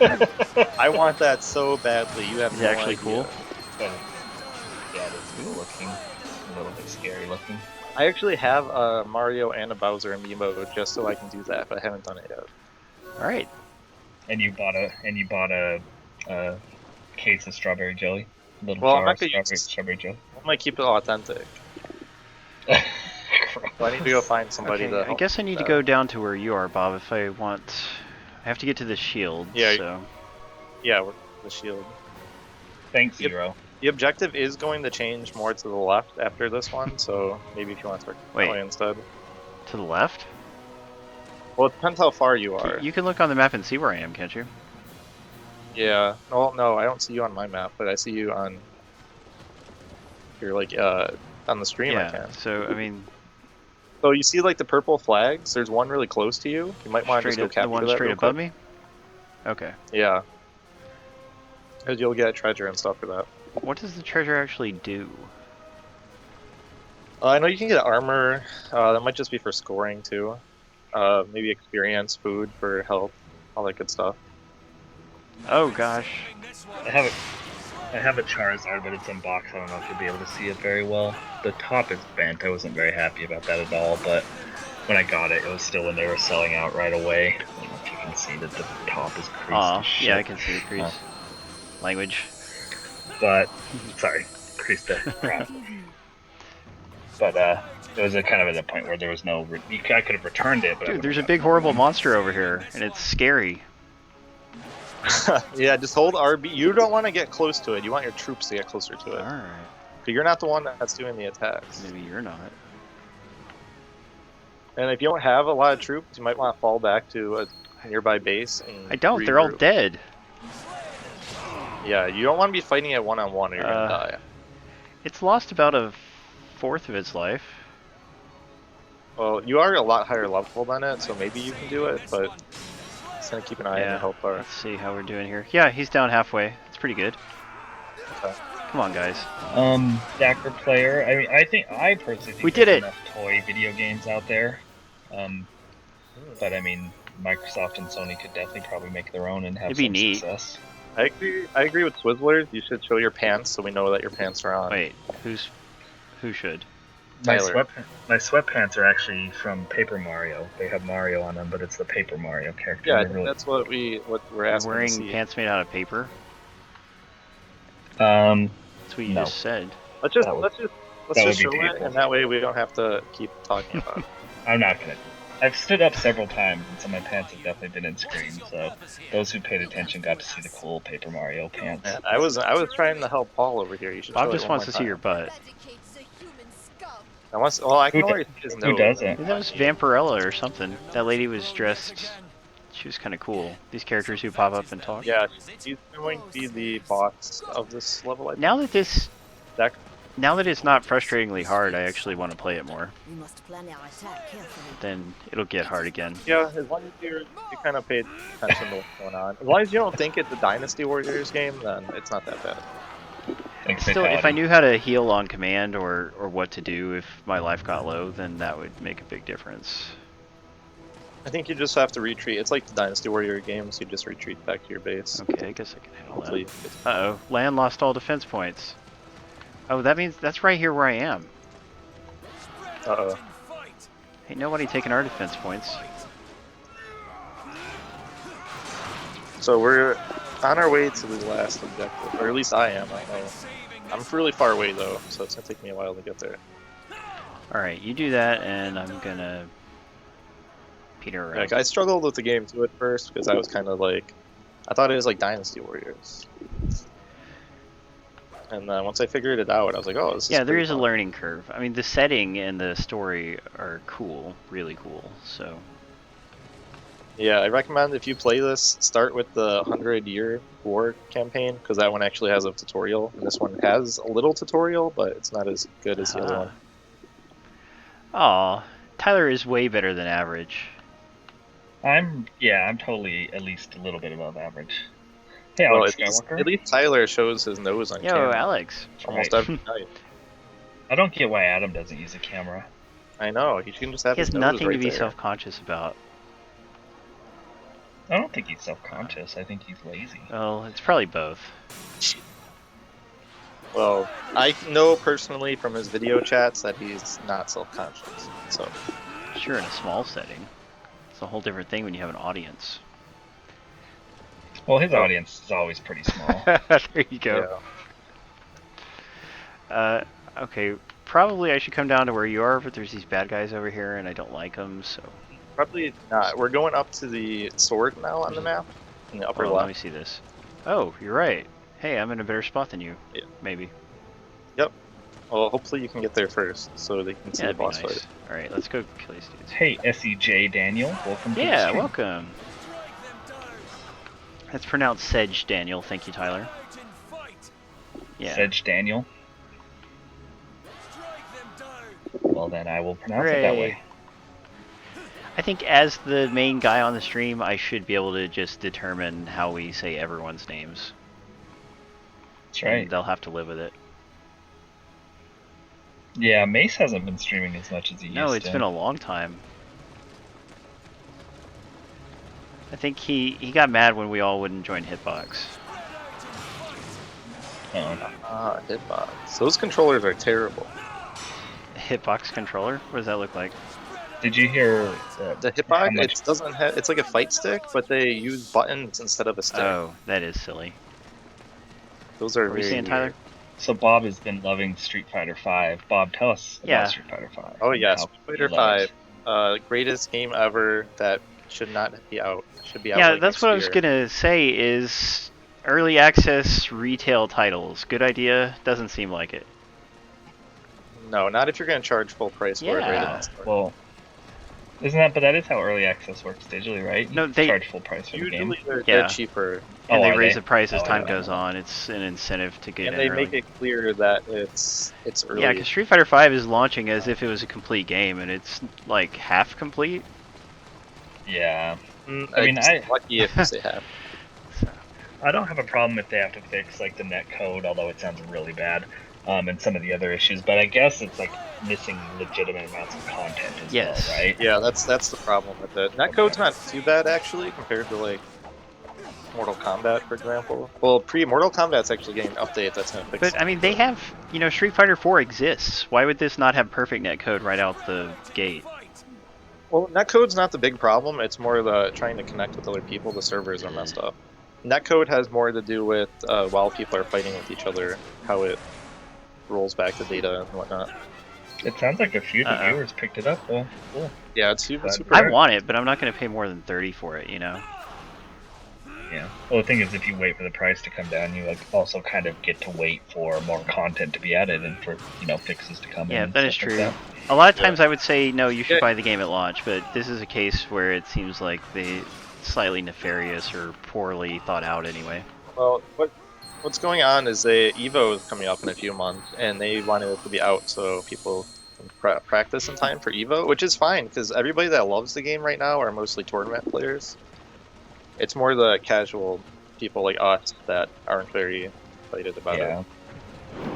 bad. I want that so badly. You have Is it no actually idea. cool? But, yeah, it is cool looking. A little bit scary looking. I actually have a Mario and a Bowser amiibo just so I can do that, but I haven't done it yet. Alright. And you bought a case of strawberry jelly. A little Well, I'm jar not of gonna use strawberry jelly. I'm gonna keep it authentic. So I need to go find somebody Okay, to I help guess I with need to that. go down to where you are, Bob, if I want... I have to get to the shield, Yeah, so... Yeah, we're the shield. Thanks, Yep. Zero. The objective is going to change more to the left after this one, so maybe if you want to start Wait. that way instead. To the left? Well, it depends how far you are. You can look on the map and see where I am, can't you? Yeah. Well, no, I don't see you on my map, but I see you on. You're like on the stream. I Yeah. can. So I mean, So you see like the purple flags? There's one really close to you. You might want to just straight go up, the capture one that straight real above quick. me. Okay. Yeah. Because you'll get treasure and stuff for that. What does the treasure actually do? I know you can get armor. That might just be for scoring too. Maybe experience, food for health, all that good stuff. Oh gosh. Saving this one. I have a Charizard, but it's in box. I don't know if you'll be able to see it very well. The top is bent. I wasn't very happy about that at all, but when I got it, it was still when they were selling out right away. I don't know if you can see that the top is creased Aw, as shit. yeah, I can see the crease. Language. But, sorry, creased to crap. But, it was kind of at a point where there was no... I could have returned it, but I Dude, there's a would've big got horrible room. monster over here, and it's scary. Yeah, just hold RB. You don't want to get close to it. You want your troops to get closer to it. Alright. But you're not the one that's doing the attacks. Maybe you're not. And if you don't have a lot of troops, you might want to fall back to a nearby base. And I don't, they're all regroup. dead. Yeah, you don't want to be fighting it one-on-one or you're going to die. It's lost about a fourth of its life. Well, you are a lot higher level than it, so maybe you can do it, but just gonna keep an eye on Yeah. your health bar. Let's see how we're doing here. Yeah, he's down halfway. It's pretty good. Okay. Come on, guys. Dacre player. I mean, I personally think We did there's it! enough toy video games out there. But I mean, Microsoft and Sony could definitely probably make their own and have It'd be some neat. success. I agree with Swizzlers. You should show your pants so we know that your pants are on. Wait, who should? Tyler. My sweatpants are actually from Paper Mario. They have Mario on them, but it's the Paper Mario character. Yeah, I They're think really- that's what we're You're asking wearing to see. pants made out of paper? Um, That's what you No. just said. Let's just That would- let's that just would show be it, painful. and that way we don't have to keep talking about it. I'm not gonna. I've stood up several times, and so my pants have definitely been in screen. So those who paid attention got to see the cool Paper Mario pants. Man, I was trying to help Paul over here. You should. Bob show just it one wants to more see your time. butt. Eradicates the human scum. Well, I can Who already see his Who nose. doesn't? That was Vampirella or something. That lady was dressed... She was kind of cool. These characters who pop up and talk. Yeah, he's going to be the boss of this level. I think. Now that it's not frustratingly hard, I actually want to play it more. We must plan our attack carefully. Then it'll get hard again. Yeah, as long as you kind of paid attention to what's going on. As long as you don't think it's a Dynasty Warriors game, then it's not that bad. Like Still, if I Fatality. knew how to heal on command or what to do if my life got low, then that would make a big difference. I think you just have to retreat. It's like the Dynasty Warrior games. You just retreat back to your base. Okay, I guess I can handle Hopefully, that. Uh-oh, land lost all defense points. Oh, that means that's right here where I am. uh-oh. Ain't nobody taking our defense points. So we're on our way to the last objective, or at least I am. I know. I'm really far away though, so it's gonna take me a while to get there. Alright, you do that, and I'm gonna peter around. Like I struggled with the game too at first because I was kind of like, I thought it was like Dynasty Warriors. And then once I figured it out, I was like, oh, this is Yeah, there pretty is a fun. learning curve. I mean, the setting and the story are cool, really cool, so... Yeah, I recommend if you play this, start with the 100-Year War campaign, because that one actually has a tutorial, and this one has a little tutorial, but it's not as good as the other one. Aw, Tyler is way better than average. I'm totally at least a little bit above average. Hey, Well, Alex at Skywalker. least Tyler shows his nose on Yo, camera Alex. almost Right. every night. I don't get why Adam doesn't use a camera. I know, he can just have He has his nose nothing right to be there. self-conscious about. I don't think he's self-conscious. I think he's lazy. Well, it's probably both. Well, I know personally from his video chats that he's not self-conscious, so... Sure, in a small setting. It's a whole different thing when you have an audience. Well, his audience is always pretty small. There you go. Okay, probably I should come down to where you are, but there's these bad guys over here, and I don't like them, so... Probably not. We're going up to the sword now on the map, in the upper Hold on, let me left. see this. Oh, you're right. Hey, I'm in a better spot than you. Yeah. Maybe. Well, hopefully you can get there first, so they can see Yeah, the that'd be boss nice. fight. Alright, let's go kill these dudes. Hey, SEJ Daniel, welcome to the Yeah, stream. welcome. It's pronounced Sedge Daniel. Thank you, Tyler. Yeah. Sedge Daniel. Strike them down. Well, then I will pronounce it that Hooray. way. I think as the main guy on the stream, I should be able to just determine how we say everyone's names. That's right. And they'll have to live with it. Yeah, Mace hasn't been streaming as much as he used to. No, it's been a long time. I think he got mad when we all wouldn't join Hitbox. Oh. Hitbox. Those controllers are terrible. Hitbox controller? What does that look like? Did you hear The how Hitbox, much- it doesn't have. It's like a fight stick, but they use buttons instead of a stick. Oh, that is silly. Those are What were you very saying, Tyler? weird. So Bob has been loving Street Fighter V. Bob, tell us Yeah. about Street Fighter V. Oh yeah, How Street Fighter you love it. 5, greatest game ever that should not be out. Should be out. Yeah, like that's next what I was year. gonna say is early access retail titles. Good idea? Doesn't seem like it. No, not if you're gonna charge full price for it right Yeah. at the start. Well, isn't that? But that is how early access works digitally, right? You No, they- charge full price for the game. Usually they're Yeah. cheaper, And Oh, they are raise they? the price as Oh, time yeah. goes on. It's an incentive to get and in they early. make it clear that it's early. Yeah, because Street Fighter V is launching as if it was a complete game, and it's like half complete. Yeah. I mean, mean, lucky if you say half. I don't have a problem if they have to fix like the net code, although it sounds really bad, and some of the other issues. But I guess it's like missing legitimate amounts of content as Yes. well, right? Yeah, that's the problem with it. Netcode's not too bad actually compared to like Mortal Kombat, for example. Well, Mortal Kombat's actually getting an update that's gonna fix. But I mean, they have, Street Fighter 4 exists. Why would this not have perfect netcode right out the gate? Well, netcode's not the big problem. It's more the trying to connect with other people. The servers are messed up. Netcode has more to do with while people are fighting with each other, how it rolls back the data and whatnot. It sounds like a few of the Uh-oh. viewers picked it up, though. Cool. Yeah, it's super. But- super I rare. want it, but I'm not going to pay more than 30 for it, Yeah. Well, the thing is, if you wait for the price to come down, you like also kind of get to wait for more content to be added and for fixes to come in. Yeah, and that is stuff like true. that. A lot of times I would say, no, you should Yeah. buy the game at launch, but this is a case where it seems like they slightly nefarious or poorly thought out anyway. Well, what's going on is Evo is coming up in a few months, and they wanted it to be out so people can practice in time for Evo, which is fine because everybody that loves the game right now are mostly tournament players. It's more the casual people like us that aren't very excited about Yeah. it.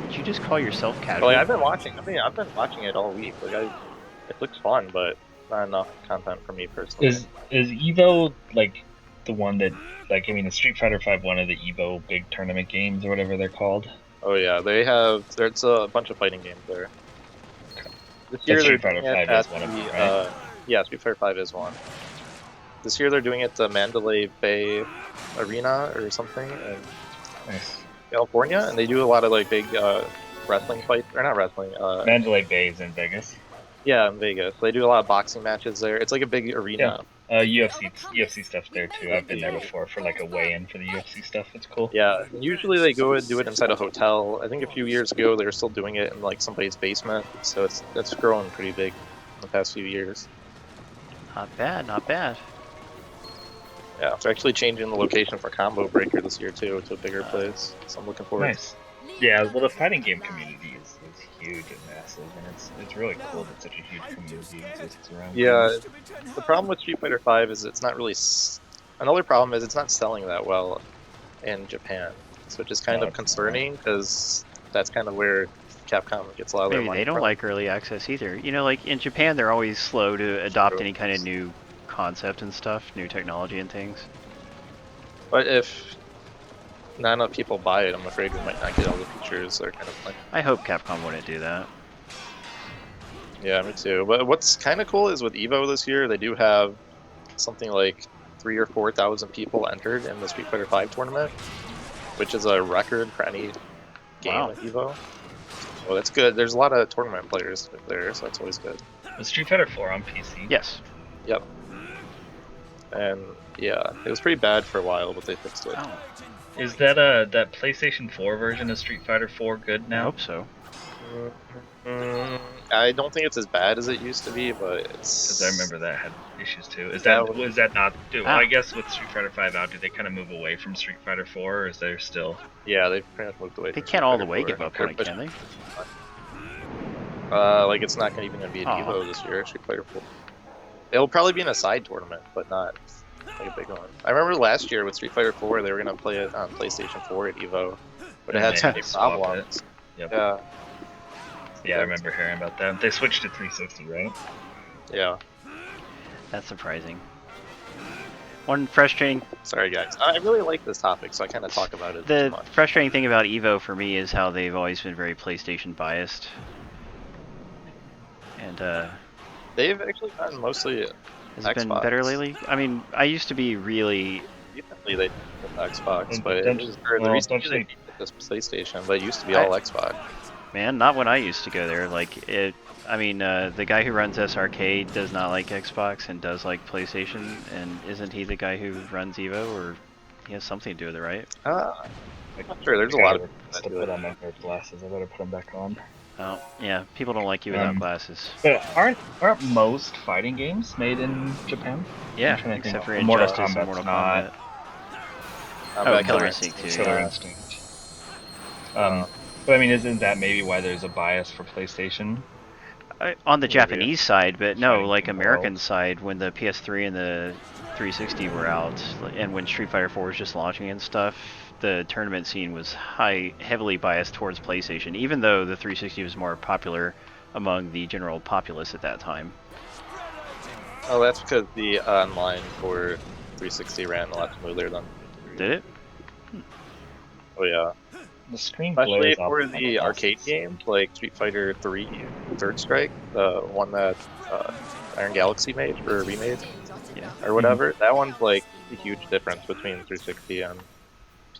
Did you just call yourself But, casual? like, I've been watching it all week. Like, it looks fun, but not enough content for me personally. Is Evo like the one that the Street Fighter V one of the Evo big tournament games or whatever they're called? Oh yeah, there's a bunch of fighting games there. This year Street they're Fighter doing it V is at one of them, the, right? yeah, Street Fighter 5 is one. This year they're doing it at the Mandalay Bay Arena or something in Nice. California, and they do a lot of like big wrestling fights, or not wrestling. Mandalay Bay is in Vegas. Yeah, in Vegas. They do a lot of boxing matches there. It's like a big arena. UFC stuff there too. I've been there before for like a weigh-in for the UFC stuff. It's cool. Yeah, usually they go and do it inside a hotel. I think a few years ago they were still doing it in like somebody's basement, so it's grown pretty big in the past few years. Not bad, not bad. Yeah, they're actually changing the location for Combo Breaker this year too to a bigger place, so I'm looking forward. Nice. Yeah, well, the fighting game community is huge and massive, and it's really cool that such a huge community exists around. Yeah, games. the problem with Street Fighter V is it's not really. Another problem is it's not selling that well in Japan, which is kind No, of it's concerning because that's kind of where Capcom gets a lot of their Maybe money they don't from. like early access either. Like in Japan, they're always slow to adopt True. any kind of new concept and stuff, new technology and things. But if not enough people buy it, I'm afraid we might not get all the features they're kind of like. I hope Capcom wouldn't do that. Yeah, me too. But what's kind of cool is with Evo this year, they do have something like 3,000 or 4,000 people entered in the Street Fighter V tournament, which is a record for any game Wow. at Evo. So that's good. There's a lot of tournament players there, so that's always good. Was Street Fighter 4 on PC? Yes. Yep. And yeah, it was pretty bad for a while, but they fixed it. Oh, Is that that PlayStation 4 version of Street Fighter 4 good I now? hope so. I don't think it's as bad as it used to be, but it's. Because I remember that had issues too. Is That that was- was that not? Well, Ah. I guess with Street Fighter 5 out, did they kind of move away from Street Fighter 4, or is there still? Yeah, they've pretty much moved away. They from can't Street all the Fighter way 4. give up on it, can they? Like it's not even gonna be an Aw. Evo this year. Street Fighter 4. It'll probably be in a side tournament, but not like a big one. I remember last year with Street Fighter 4, they were gonna play it on PlayStation 4 at Evo, but it And had they so had many to swap it. problems. Yep. Yeah, Yeah, I remember hearing about that. They switched to 360, right? yeah. That's surprising. One frustrating Sorry guys, I really like this topic, so I kind of talk about it too the much. frustrating thing about Evo for me is how they've always been very PlayStation biased. And They've actually gotten mostly has it been Xbox. better lately? I mean, I used to be really recently they did with Xbox, And but don't- it was, or the well, recently don't they you did this PlayStation, but it used to be all Xbox. man, not when I used to go there. Like it I mean, the guy who runs S Arcade does not like Xbox and does like PlayStation, and isn't he the guy who runs Evo, or he has something to do with it, right? I'm not sure. There's a lot of people that to do put it. on my nerd glasses. I better put them back on. Oh, yeah, people don't like you without Um, glasses. But aren't most fighting games made in Japan? Yeah, I'm trying to think. except for Mortal Injustice and Kombat's Mortal not. Kombat. But Killer Killer Instinct too. Killer Yeah. Instinct. But I mean, isn't that maybe why there's a bias for PlayStation? On the Maybe. Japanese side, but no, Fighting like King American World. side, when the PS3 and the 360 were out, and when Street Fighter 4 was just launching and stuff, the tournament scene was heavily biased towards PlayStation, even though the 360 was more popular among the general populace at that time. Oh, that's because the online for 360 ran a lot smoother than. Did it? Oh yeah, The screen especially glares off for of my the arcade glasses. games like Street Fighter 3 Third Strike, the one that Iron Galaxy made or remade Yeah. or whatever. That one's like a huge difference between 360 and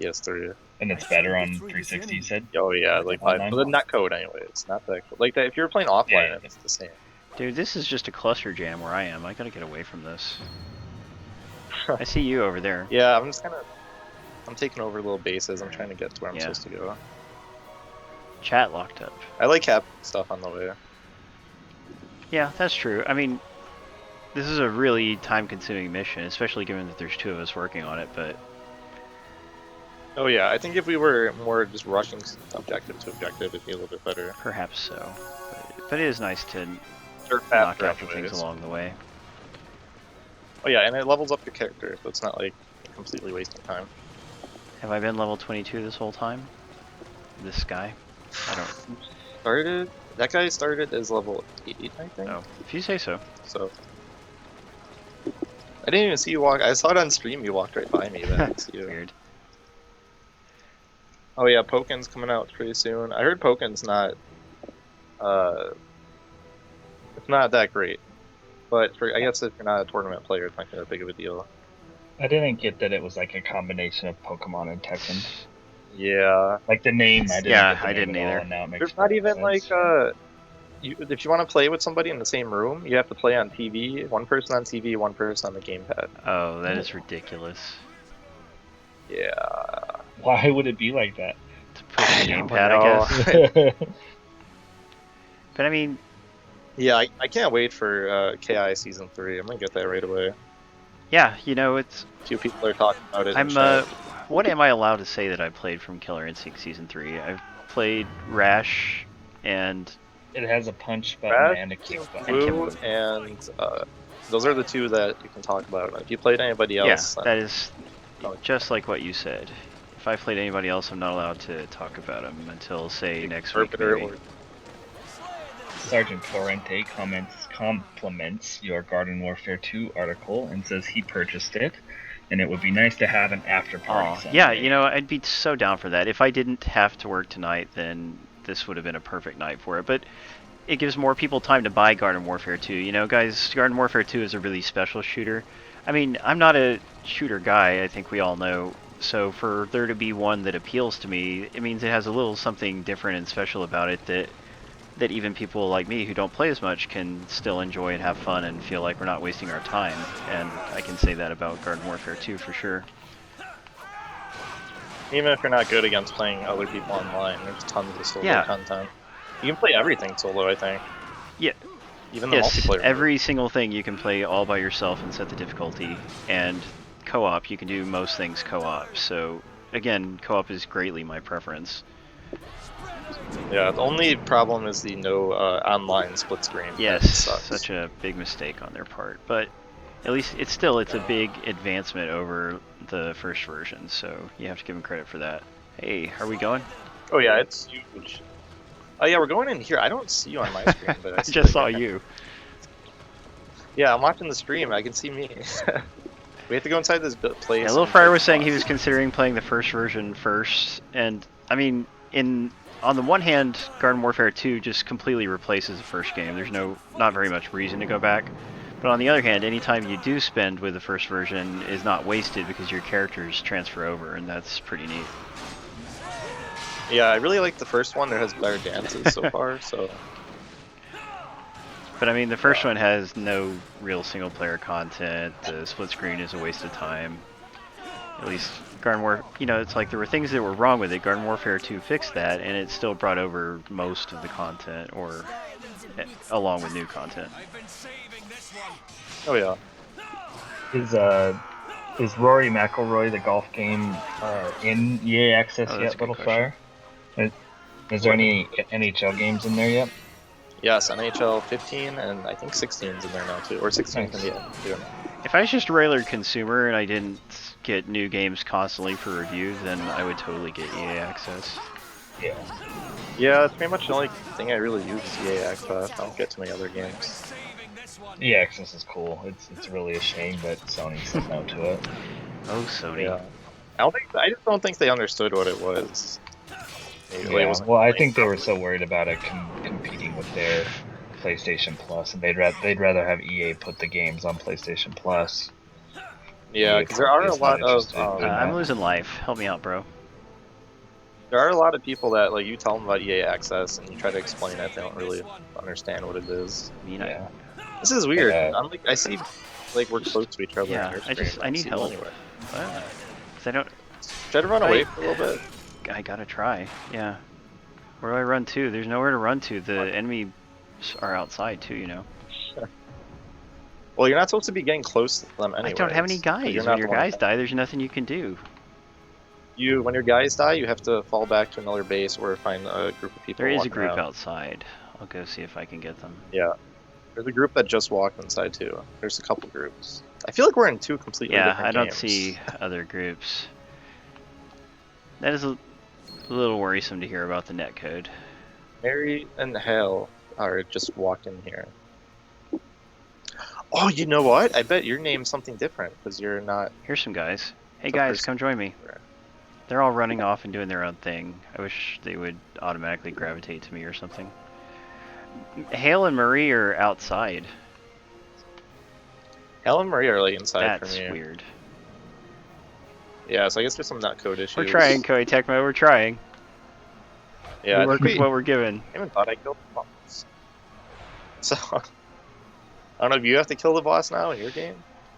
PS3. And it's better on 360, you said? Oh yeah, like Online? but not code anyway. It's not that like that. If you're playing offline, Yeah. it's the same. Dude, this is just a cluster jam where I am. I gotta get away from this. I see you over there. Yeah, I'm taking over little bases. I'm trying to get to where I'm Yeah. supposed to go. Chat locked up. I like having stuff on the way. Yeah, that's true. I mean, this is a really time-consuming mission, especially given that there's two of us working on it, but Oh yeah, I think if we were more just rushing objective to objective, it'd be a little bit better. perhaps so. But it is nice to Or knock faster out the things anyways. along the way. Oh yeah, and it levels up your character, so it's not like completely wasting time. Have I been level 22 this whole time? This guy? I don't... That guy started as level 8, I think. Oh, if you say so. So I didn't even see you walk. I saw it on stream. You walked right by me. But I didn't see you. Weird. Oh yeah, Poken's coming out pretty soon. I heard Poken's not, it's not that great. But I guess if you're not a tournament player, it's not that big of a deal. I didn't get that it was like a combination of Pokemon and Tekken. Yeah, Like the name, I didn't Yeah, get the I name didn't at all, either. and now it makes there's not perfect even like sense. if you want to play with somebody in the same room, you have to play on TV. One person on TV, one person on the gamepad. Oh, that is ridiculous. Yeah. Why would it be like that? To push the I don't gamepad, I know. guess. But I mean, Yeah, I can't wait for KI Season 3. I'm gonna get that right away. yeah, you know, it's... A few people are talking about it. in I'm, chat. what am I allowed to say that I played from Killer Instinct Season 3? I've played Rash and... It has a punch button Rash, and a kick button. Blue, and those are the two that you can talk about. If you played anybody Yeah, else, that is just like what you said. If I played anybody else, I'm not allowed to talk about them until, say, next week, Interpreter maybe. or Sergeant Torrente compliments your Garden Warfare 2 article and says he purchased it, and it would be nice to have an after party. Oh, someday. yeah, you know, I'd be so down for that. If I didn't have to work tonight, then this would have been a perfect night for it. But it gives more people time to buy Garden Warfare 2. You know, guys, Garden Warfare 2 is a really special shooter. I mean, I'm not a shooter guy, I think we all know. So for there to be one that appeals to me, it means it has a little something different and special about it that even people like me who don't play as much can still enjoy and have fun and feel like we're not wasting our time. And I can say that about Garden Warfare 2 for sure. even if you're not good against playing other people online, there's tons of solo Yeah. content. You can play everything solo, I think. Even the Yes, multiplayer. every single thing you can play all by yourself and set the difficulty, and co-op you can do most things co-op. So again, co-op is greatly my preference. Yeah, the only problem is the no online split screen. Yes, That sucks. such a big mistake on their part, but at least it's a big advancement over the first version, so you have to give them credit for that. Hey, are we going? Oh yeah, it's huge. Oh yeah, we're going in here. I don't see you on my screen, but I I see just that saw you're- you. Yeah, I'm watching the stream. I can see me. We have to go inside this place. Yeah, Lil and Fryer fight was the saying he boss. was considering playing the first version first, and I mean, on the one hand, Garden Warfare 2 just completely replaces the first game. There's not very much reason to go back. But on the other hand, any time you do spend with the first version is not wasted because your characters transfer over, and that's pretty neat. Yeah, I really like the first one. It has better dances so far. So But I mean, the first one has no real single player content. The split screen is a waste of time. At least Garden Warfare, it's like there were things that were wrong with it. Garden Warfare 2 fixed that, and it still brought over most of the content, or along with new content. I've been saving this one. oh yeah, Is Rory McIlroy the golf game in EA Access Oh, that's yet, a good Little question. Fryer? Is there any NHL games in there yet? yes, NHL 15 and I think 16 is in there now too, or 16 Nice. can be in too. If I was just a regular consumer and I didn't get new games constantly for review, then I would totally get EA Access. Yeah. Yeah, it's pretty much the only thing I really use is EA Access. I don't get too many other I've been games. saving this one. EA Access is cool. It's really a shame that Sony said no to it. Oh, Sony. Yeah, I just don't think they understood what it was. Maybe it Yeah. wasn't Well, I really- think they were so worried about it competing with their PlayStation Plus, and they'd rather have EA put the games on PlayStation Plus. Yeah, EA because there are a is not lot of interested in I'm that. losing life. Help me out, bro. there are a lot of people that like you tell them about EA Access and you try to explain it, they don't really understand what it is. I mean, Yeah. This is weird. Yeah. I'm like I see like we're close to each other. yeah, on your I screen, need see help. anywhere. Because I don't. Try to run away I- for a little bit. I gotta try. Yeah. Where do I run to? There's nowhere to run to. The enemies are outside too. Well, you're not supposed to be getting close to them anyway. I don't have any guys. When your guys die, there's nothing you can do. When your guys die, you have to fall back to another base or find a group of people. There is a walking group around. outside. I'll go see if I can get them. Yeah, there's a group that just walked inside too. There's a couple groups. I feel like we're in two completely Yeah, different I don't games. see other groups. That is a little worrisome to hear about the netcode. Mary and Hale are just walking here. Oh, you know what? I bet your name's something different because you're not. Here's some guys. Hey The guys, first- come join me. They're all running off and doing their own thing. I wish they would automatically gravitate to me or something. Hale and Marie are outside. Hale and Marie are like inside That's for me. weird. Yeah, so I guess there's some netcode issues. We're trying, Koei Tecmo, we're trying. Yeah, we I work think with what we're given. I even thought I killed the boss. So I don't know if you have to kill the boss now in your game.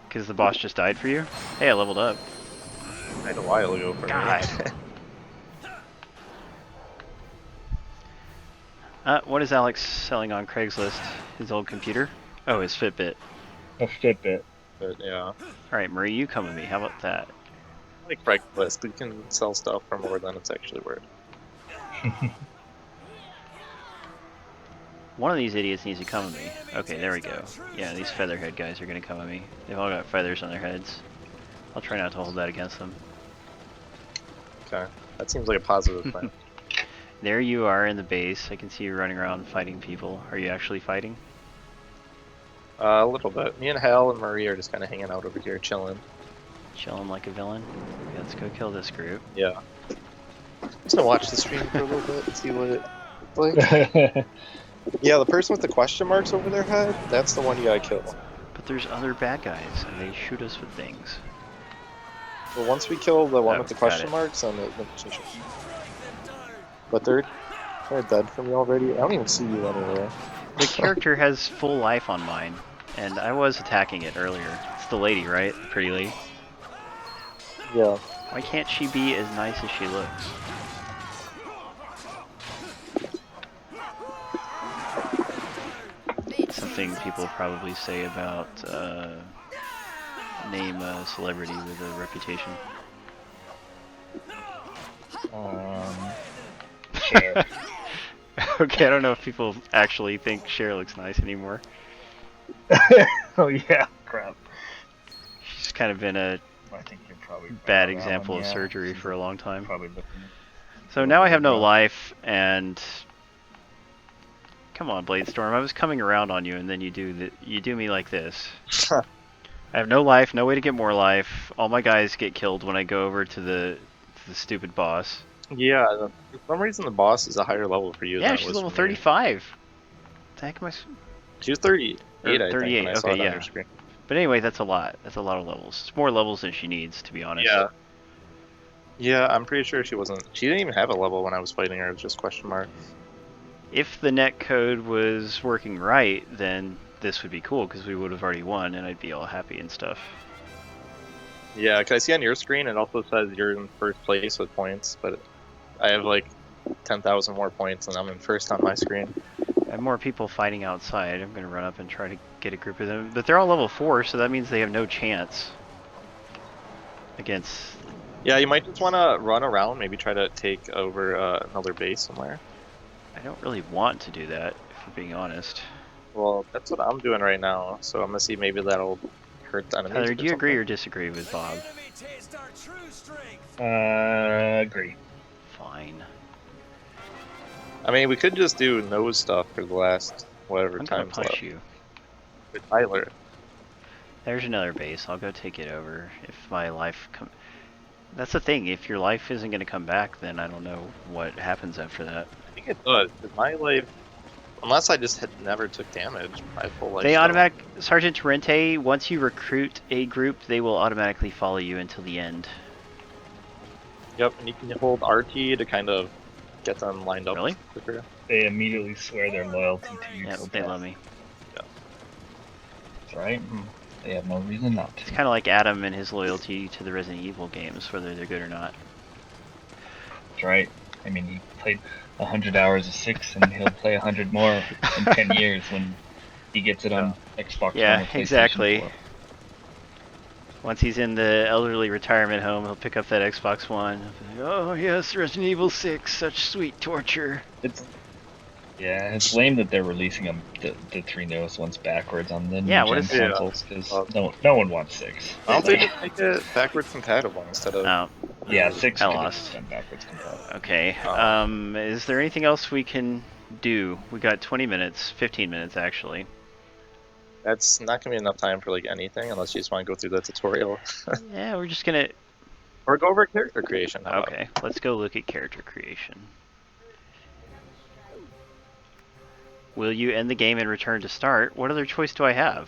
Because the boss just died for you? Hey, I leveled up. I had a while ago for God. me. What is Alex selling on Craigslist? His old computer? Oh, his Fitbit. A Fitbit. But yeah, Alright, Marie, you come with me. How about that? like Craigslist, you can sell stuff for more than it's actually worth. One of these idiots needs to come with me. Okay, there we go. Yeah, these featherhead guys are gonna come with me. They've all got feathers on their heads. I'll try not to hold that against them. Okay, that seems like a positive plan. There you are in the base. I can see you running around fighting people. Are you actually fighting? A little bit. Me and Hal and Marie are just kind of hanging out over here, chilling. Chilling like a villain? Okay, let's go kill this group. Yeah. Just gonna watch the stream for a little bit and see what it looks like. Yeah, the person with the question marks over their head, that's the one you gotta kill. But there's other bad guys, and they shoot us with things. Well, once we kill the one Oh, with the got question it. marks, then the mission should. But they're dead for me already. I don't even see you anywhere. The character has full life on mine, and I was attacking it earlier. It's the lady, right? The pretty lady. Yeah. Why can't she be as nice as she looks? Some thing people probably say about name a celebrity with a reputation. Cher. Okay, I don't know if people actually think Cher looks nice anymore. Oh yeah, crap. She's kind of been a I think you're probably right bad on that example one, of yeah. surgery She's for a long time. Probably looking. So now I have no life, and come on, BladeStorm. I was coming around on you, and then you do me like this. I have no life, no way to get more life. All my guys get killed when I go over to the stupid boss. Yeah, for some reason the boss is a higher level for you Yeah, than it she's was level for me. 35. The heck am I? She was 38, Or I think, 38, when I saw okay, it on yeah. your screen. But anyway, that's a lot. That's a lot of levels. It's more levels than she needs, to be honest. Yeah. Yeah, I'm pretty sure she wasn't. She didn't even have a level when I was fighting her. It was just question mark. If the net code was working right, then this would be cool because we would have already won, and I'd be all happy and stuff. Yeah, because I see on your screen it also says you're in first place with points, but I have like 10,000 more points and I'm in first on my screen. I have more people fighting outside. I'm going to run up and try to get a group of them. But they're all level 4, so that means they have no chance against... Yeah, you might just want to run around, maybe try to take over another base somewhere. I don't really want to do that, if I'm being honest. Well, that's what I'm doing right now, so I'm going to see maybe that'll hurt the enemies. Tyler, do you agree something. or disagree with Bob? Let me taste our true strength. Agree. Fine. I mean, we could just do nose stuff for the last whatever I'm going time's to punch left. you. With Tyler. There's another base. I'll go take it over if my life That's the thing. If your life isn't going to come back, then I don't know what happens after that. I think it does, because my life, unless I just had never took damage, my full life. They Sergeant Torrente, once you recruit a group, they will automatically follow you until the end. Yep, and you can hold RT to kind of get them lined up Really? quicker. They immediately swear their loyalty to you. Yep, till they death. love me. That's right. They have no reason not It's to. kind of like Adam and his loyalty to the Resident Evil games, whether they're good or not. That's right. I mean, he played 100 hours of 6, and he'll play 100 more in 10 years when he gets it on Xbox Yeah, One or PlayStation exactly. 4. Once he's in the elderly retirement home, he'll pick up that Xbox One. He'll be like, oh yes, Resident Evil 6, such sweet torture. It's lame that they're releasing them, the three newest ones backwards on the Yeah, new what gen is it? consoles, because Well, no one wants 6. Why don't they just make it backwards compatible instead of... Oh, Yeah, 6 I could have lost. been backwards compatible. okay. Oh. Is there anything else we can do? We got 20 minutes, 15 minutes actually. That's not going to be enough time for like anything unless you just want to go through the tutorial. Yeah, we're just gonna... Or go over character creation. How about? Okay, let's go look at character creation. Will you end the game and return to start? What other choice do I have?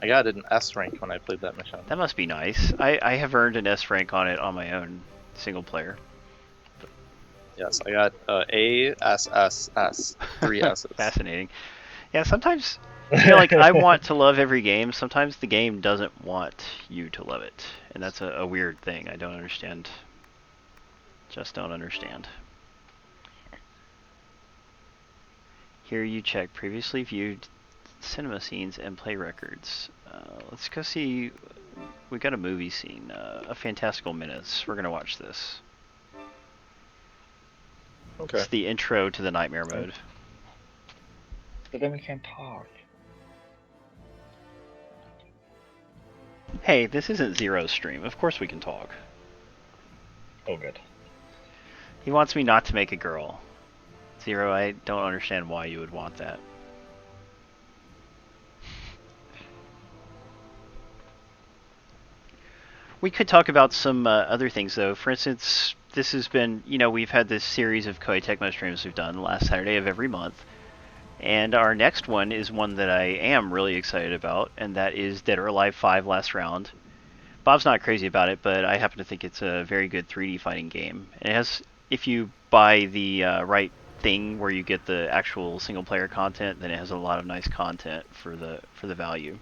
I got an S rank when I played that mission. That must be nice. I have earned an S rank on it on my own, single player. Yes, I got A, S, S, S. 3 S's. Fascinating. Yeah, sometimes, you know, like, I want to love every game. Sometimes the game doesn't want you to love it. And that's a weird thing. I don't understand. Just don't understand. Here you check previously viewed cinema scenes and play records. Let's go see. We got a movie scene, A Fantastical Menace. We're gonna watch this. Okay. It's the intro to the Nightmare mode. But then we can't talk. Hey, this isn't Zero's stream. Of course we can talk. Oh, good. He wants me not to make a girl. Zero, I don't understand why you would want that. We could talk about some other things, though. For instance, this has been, you know, we've had this series of Koei Tecmo streams we've done last Saturday of every month. And our next one is one that I am really excited about, and that is Dead or Alive 5 Last Round. Bob's not crazy about it, but I happen to think it's a very good 3D fighting game. And it has, if you buy the right thing where you get the actual single player content, then it has a lot of nice content for the value.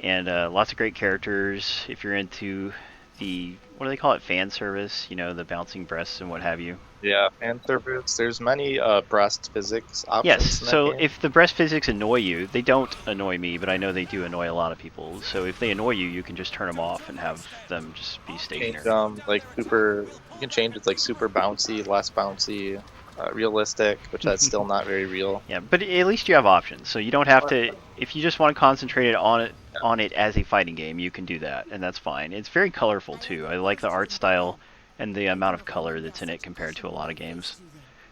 And lots of great characters. If you're into the, what do they call it, fan service, you know, the bouncing breasts and what have you. Yeah, fan service. There's many breast physics Yes, options in that so game. if the breast physics annoy you, they don't annoy me, but I know they do annoy a lot of people. So if they annoy you, you can just turn them off and have them just be Change stationary. like super. You can change it like super bouncy, less bouncy, realistic, which that's still not very real. Yeah, but at least you have options, so you don't have to. If you just want to concentrate it on it as a fighting game, you can do that, and that's fine. It's very colorful too. I like the art style and the amount of color that's in it compared to a lot of games.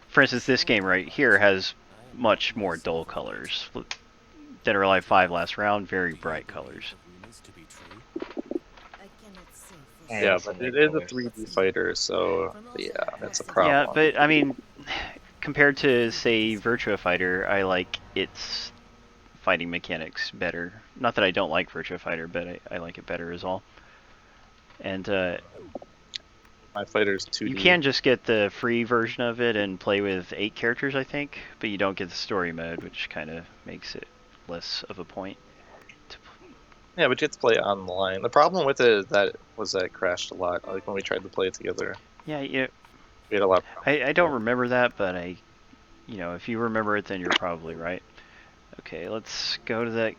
For instance, this game right here has much more dull colors. Dead or Alive 5 last round, very bright colors. I cannot say for I Yeah, also but like it is a colors. 3D fighter, so yeah, that's a Yeah, problem. but I mean, compared to say Virtua Fighter, I like its fighting mechanics better. Not that I don't like Virtua Fighter, but I like it better as all. And My fighter's 2D. you can just get the free version of it and play with 8 characters, I think, but you don't get the story mode, which kind of makes it less of a point. Yeah, but you have to play online. The problem with it is that it crashed a lot. Like when we tried to play it together, Yeah, we had a lot of problems. I don't remember that, but if you remember it, then you're probably right. Okay, let's go to that.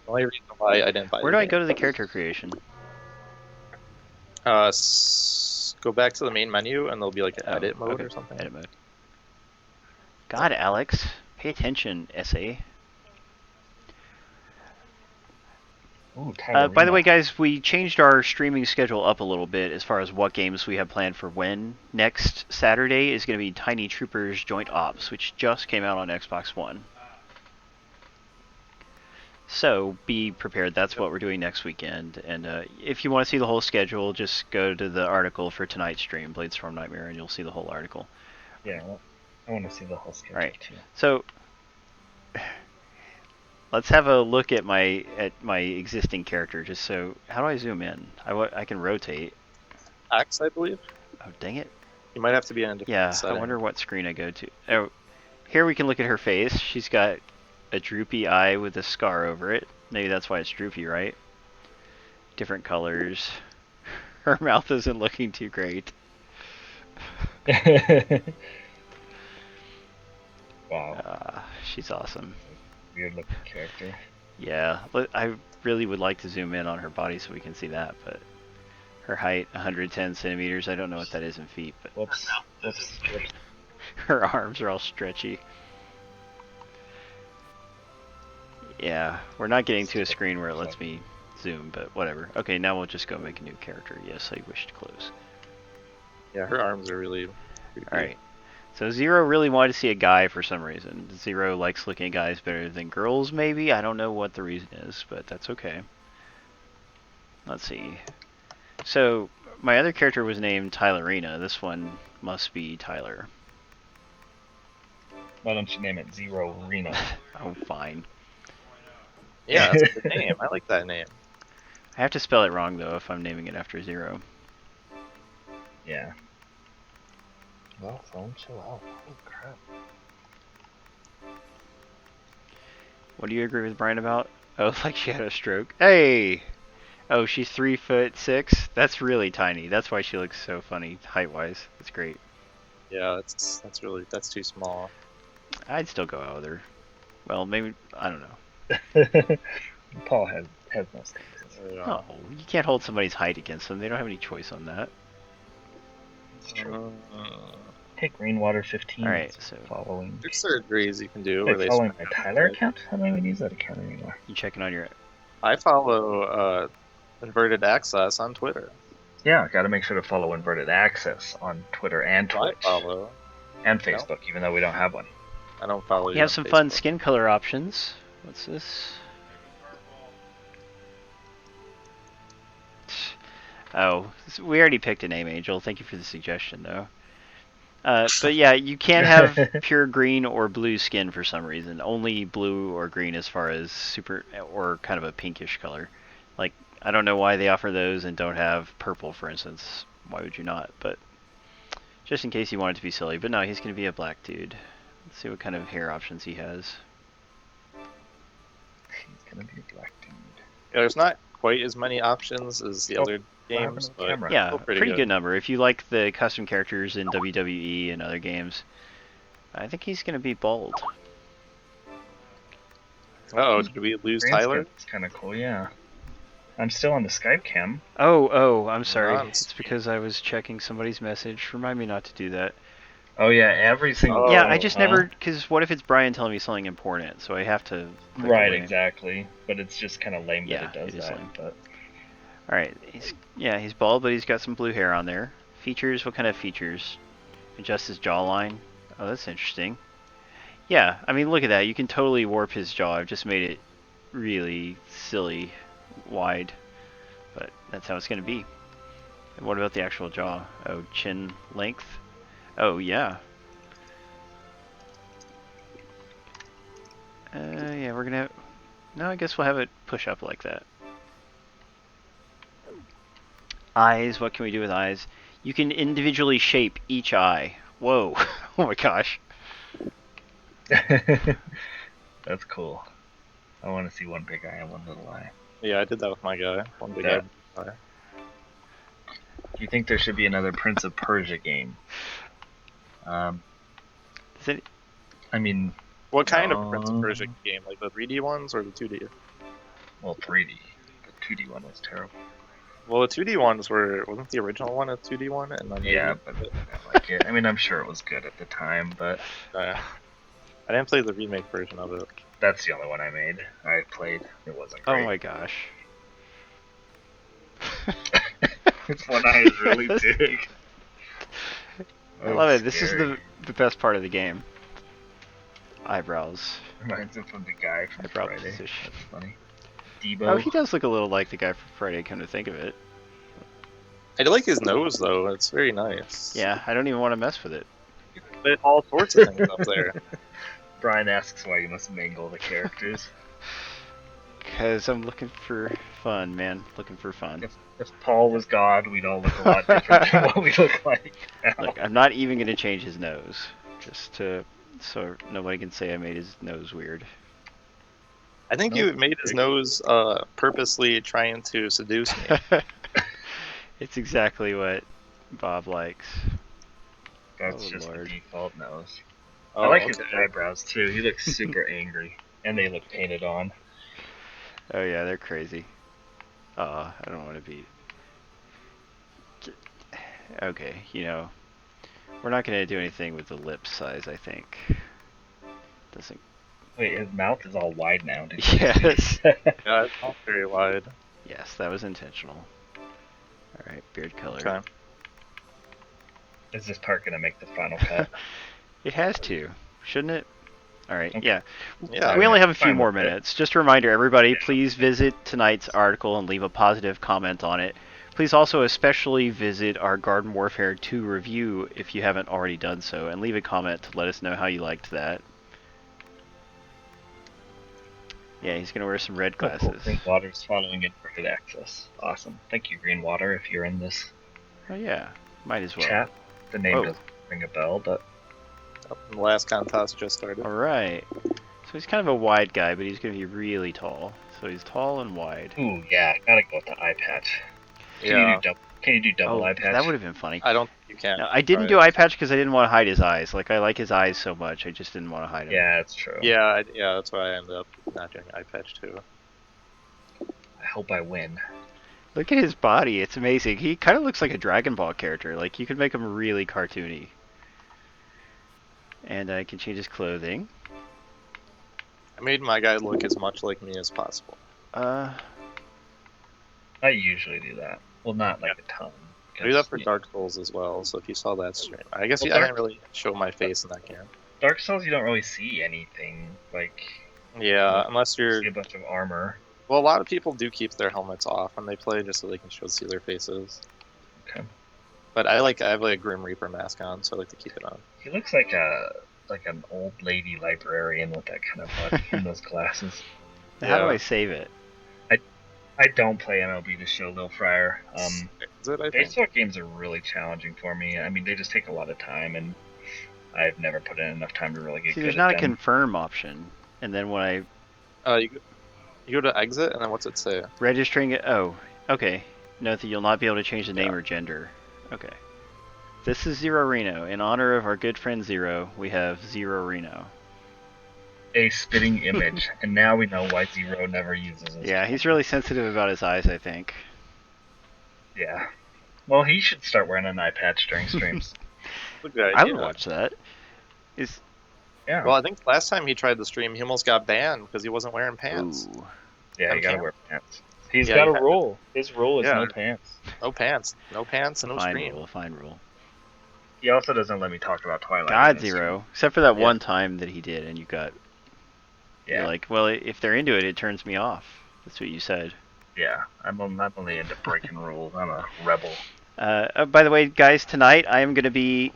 The only reason why I didn't buy Where the do I game. go to the character creation? Go back to the main menu, and there'll be like an Oh, edit mode okay. or something. Edit mode. God, Alex, pay attention, SA. Ooh, Tyler By the way, Reno. guys, we changed our streaming schedule up a little bit as far as what games we have planned for when. Next Saturday is going to be Tiny Troopers Joint Ops, which just came out on Xbox One. So be prepared. That's what we're doing next weekend. And if you want to see the whole schedule, just go to the article for tonight's stream, BladeStorm Nightmare, and you'll see the whole article. Yeah, well, I want to see the whole schedule Right. too. So let's have a look at my existing character. Just so, how do I zoom in? I can rotate. X, I believe. Oh, dang it. You might have to be in a different Yeah, setting. I wonder what screen I go to. Oh, here we can look at her face. She's got a droopy eye with a scar over it. Maybe that's why it's droopy, right? Different colors. Her mouth isn't looking too great. Wow, She's awesome. weird looking character. Yeah, I really would like to zoom in on her body so we can see that, but her height, 110 centimeters. I don't know what that is in feet, but Whoops. her arms are all stretchy. Yeah, we're not getting to a screen where it lets me zoom, but whatever. Okay, now we'll just go make a new character. Yes, I wish to close. Yeah, her arms are really creepy. Alright. So Zero really wanted to see a guy for some reason. Zero likes looking at guys better than girls, maybe? I don't know what the reason is, but that's okay. Let's see. So, my other character was named Tylerina. This one must be Tyler. Why don't you name it Zero Reno? Oh, fine. Yeah, that's a good name. I like that name. I have to spell it wrong, though, if I'm naming it after Zero. Yeah. Well, phone, chill out. Holy crap. What do you agree with Brian about? Oh, like she had a stroke. Hey! Oh, she's 3'6". That's really tiny. That's why she looks so funny, height-wise. That's great. Yeah, that's too small. I'd still go out with her. Well, maybe, I don't know. Paul has no stances. No, you can't hold somebody's height against them. They don't have any choice on that. It's true. Uh, Take Rainwater 15. Alright, so Following. there's surgeries you can do where Wait, they following spread my out. Tyler account? How do I even use that account anymore? you checking on your... I follow Inverted Access on Twitter. Yeah, gotta make sure to follow Inverted Access on Twitter and So I Twitch. follow. And Facebook, even though we don't have one. I don't follow you. You have on some fun Facebook. skin color options. What's this? Oh, we already picked a name, Angel. Thank you for the suggestion, though. But yeah, you can't have pure green or blue skin for some reason. Only blue or green as far as super or kind of a pinkish color. Like, I don't know why they offer those and don't have purple, for instance. Why would you not? But just in case you want it to be silly. But no, he's going to be a black dude. Let's see what kind of hair options he has. He's gonna be a black dude. Yeah, there's not quite as many options as the Oh, other what happened games, to the but camera? Yeah, still pretty good number. If you like the custom characters in WWE and other games, I think he's going to be bald. Uh-oh, did we lose Green Tyler? It's kind of cool, yeah. I'm still on the Skype cam. Oh, I'm sorry. Nonce. It's because I was checking somebody's message. Remind me not to do that. Oh yeah, every single. Oh, Yeah, I just huh? never. Because what if it's Brian telling me something important? So I have to. Click Right, away. exactly. But it's just kind of lame Yeah, that it does it is that. lame. But All right. He's bald, but he's got some blue hair on there. Features. What kind of features? Adjust his jawline. Oh, that's interesting. Yeah, I mean, look at that. You can totally warp his jaw. I've just made it really silly wide, but that's how it's going to be. And what about the actual jaw? Oh, chin length. Oh, yeah. Yeah, we're gonna. No, I guess we'll have it push up like that. Eyes. What can we do with eyes? You can individually shape each eye. Whoa! Oh my gosh. that's cool. I want to see one big eye and one little eye. Yeah, I did that with my guy. One big Yeah. eye. Do you think there should be another Prince of Persia game? Is it? I mean, What kind of Prince of Persia game? Like the 3D ones or the 2D? well, 3D. The 2D one was terrible. Well, the 2D ones wasn't the original one a 2D one, and then Yeah, but I didn't like it. I mean, I'm sure it was good at the time, but I didn't play the remake version of it. that's the only one I made. I played. It wasn't Oh great. my gosh. His one eye is really big. I love it. This is the best part of the game. Eyebrows. Reminds him of the guy from Eyebrow Friday. position. That's funny. Debo. Oh, he does look a little like the guy from Friday, come to think of it. I like his nose though. It's very nice. Yeah, I don't even want to mess with it. But all sorts of things up there. Brian asks why you must mangle the characters. Because I'm looking for fun, man. Looking for fun. If Paul was God, we'd all look a lot different than what we look like now. Look, I'm not even going to change his nose. Just so nobody can say I made his nose weird. I think you made his nose purposely trying to seduce me. It's exactly what Bob likes. That's Oh, just Lord. the default nose. Oh, I like his okay. eyebrows too. He looks super angry, and they look painted on. Oh yeah, they're crazy. I don't want to be. Okay, we're not going to do anything with the lip size, I think. Doesn't. Wait, his mouth is all wide now. Did you Yes. see? Yeah, it's not very wide. Yes, that was intentional. All right, beard color. Okay. Is this part gonna make the final cut? It has to, shouldn't it? All right, Okay. yeah. Yeah. We only have a few Fine more with it. minutes. Just a reminder, everybody, Yeah. please visit tonight's article and leave a positive comment on it. Please also especially visit our Garden Warfare 2 review if you haven't already done so, and leave a comment to let us know how you liked that. Yeah, he's going to wear some red Oh, cool. glasses. Green Water's following inverted access. Awesome. Thank you, Green Water, if you're in this Oh yeah, might as well. chat. The name Oh. doesn't ring a bell, but The last contest just started. All right. So he's kind of a wide guy, but he's going to be really tall. So he's tall and wide. ooh, yeah, gotta go with the eye patch. Yeah. Can you do double eye patch? that would have been funny. I don't think you can. No, I didn't do eye patch because I didn't want to hide his eyes. Like, I like his eyes so much, I just didn't want to hide them. Yeah, it's true. Yeah, that's why I ended up not doing eye patch too. I hope I win. Look at his body, it's amazing. He kind of looks like a Dragon Ball character. Like, you could make him really cartoony. And I can change his clothing. I made my guy look as much like me as possible. Uh, I usually do that. Well, not like a ton. I do that for because, Dark Souls as well. So if you saw that stream, I guess Well, I Dark- didn't really show my face in that game. Dark Souls, you don't really see anything. Like, Yeah, unless you you're. see a bunch of armor. Well, a lot of people do keep their helmets off when they play, just so they can see their faces. Okay. But I have like a Grim Reaper mask on, so I like to keep it on. He looks like an old lady librarian with that kind of butt and those glasses. how do Yeah. I save it? I don't play MLB The Show, Lil Fryer. Is it? I think. Baseball games are really challenging for me. I mean, they just take a lot of time, and I've never put in enough time to really get See, good there's at not a them. confirm option. And then when I... You You go to exit, and then what's it say? Registering it. Oh, okay. Note that you'll not be able to change the name or gender. Okay. This is Zero Reno. In honor of our good friend Zero, we have Zero Reno. A spitting image, and now we know why Zero never uses it. Yeah, he's really sensitive about his eyes, I think. Yeah. Well, he should start wearing an eye patch during streams. That's a good I idea. would watch that. Is Yeah. Well, I think last time he tried the stream, he almost got banned because he wasn't wearing pants. ooh. Yeah, on you gotta camera. wear pants. He's Yeah, got you a have rule. His rule is Yeah. no pants. No pants, no pants, and no Fine stream. rule, fine rule. He also doesn't let me talk about Twilight. God, in his Zero. Except for that Yeah. one time that he did, and you got. stream. You're Yeah. like, well, if they're into it, it turns me off. That's what you said. Yeah. I'm only into breaking rules. I'm a rebel. By the way, guys, tonight I am going to be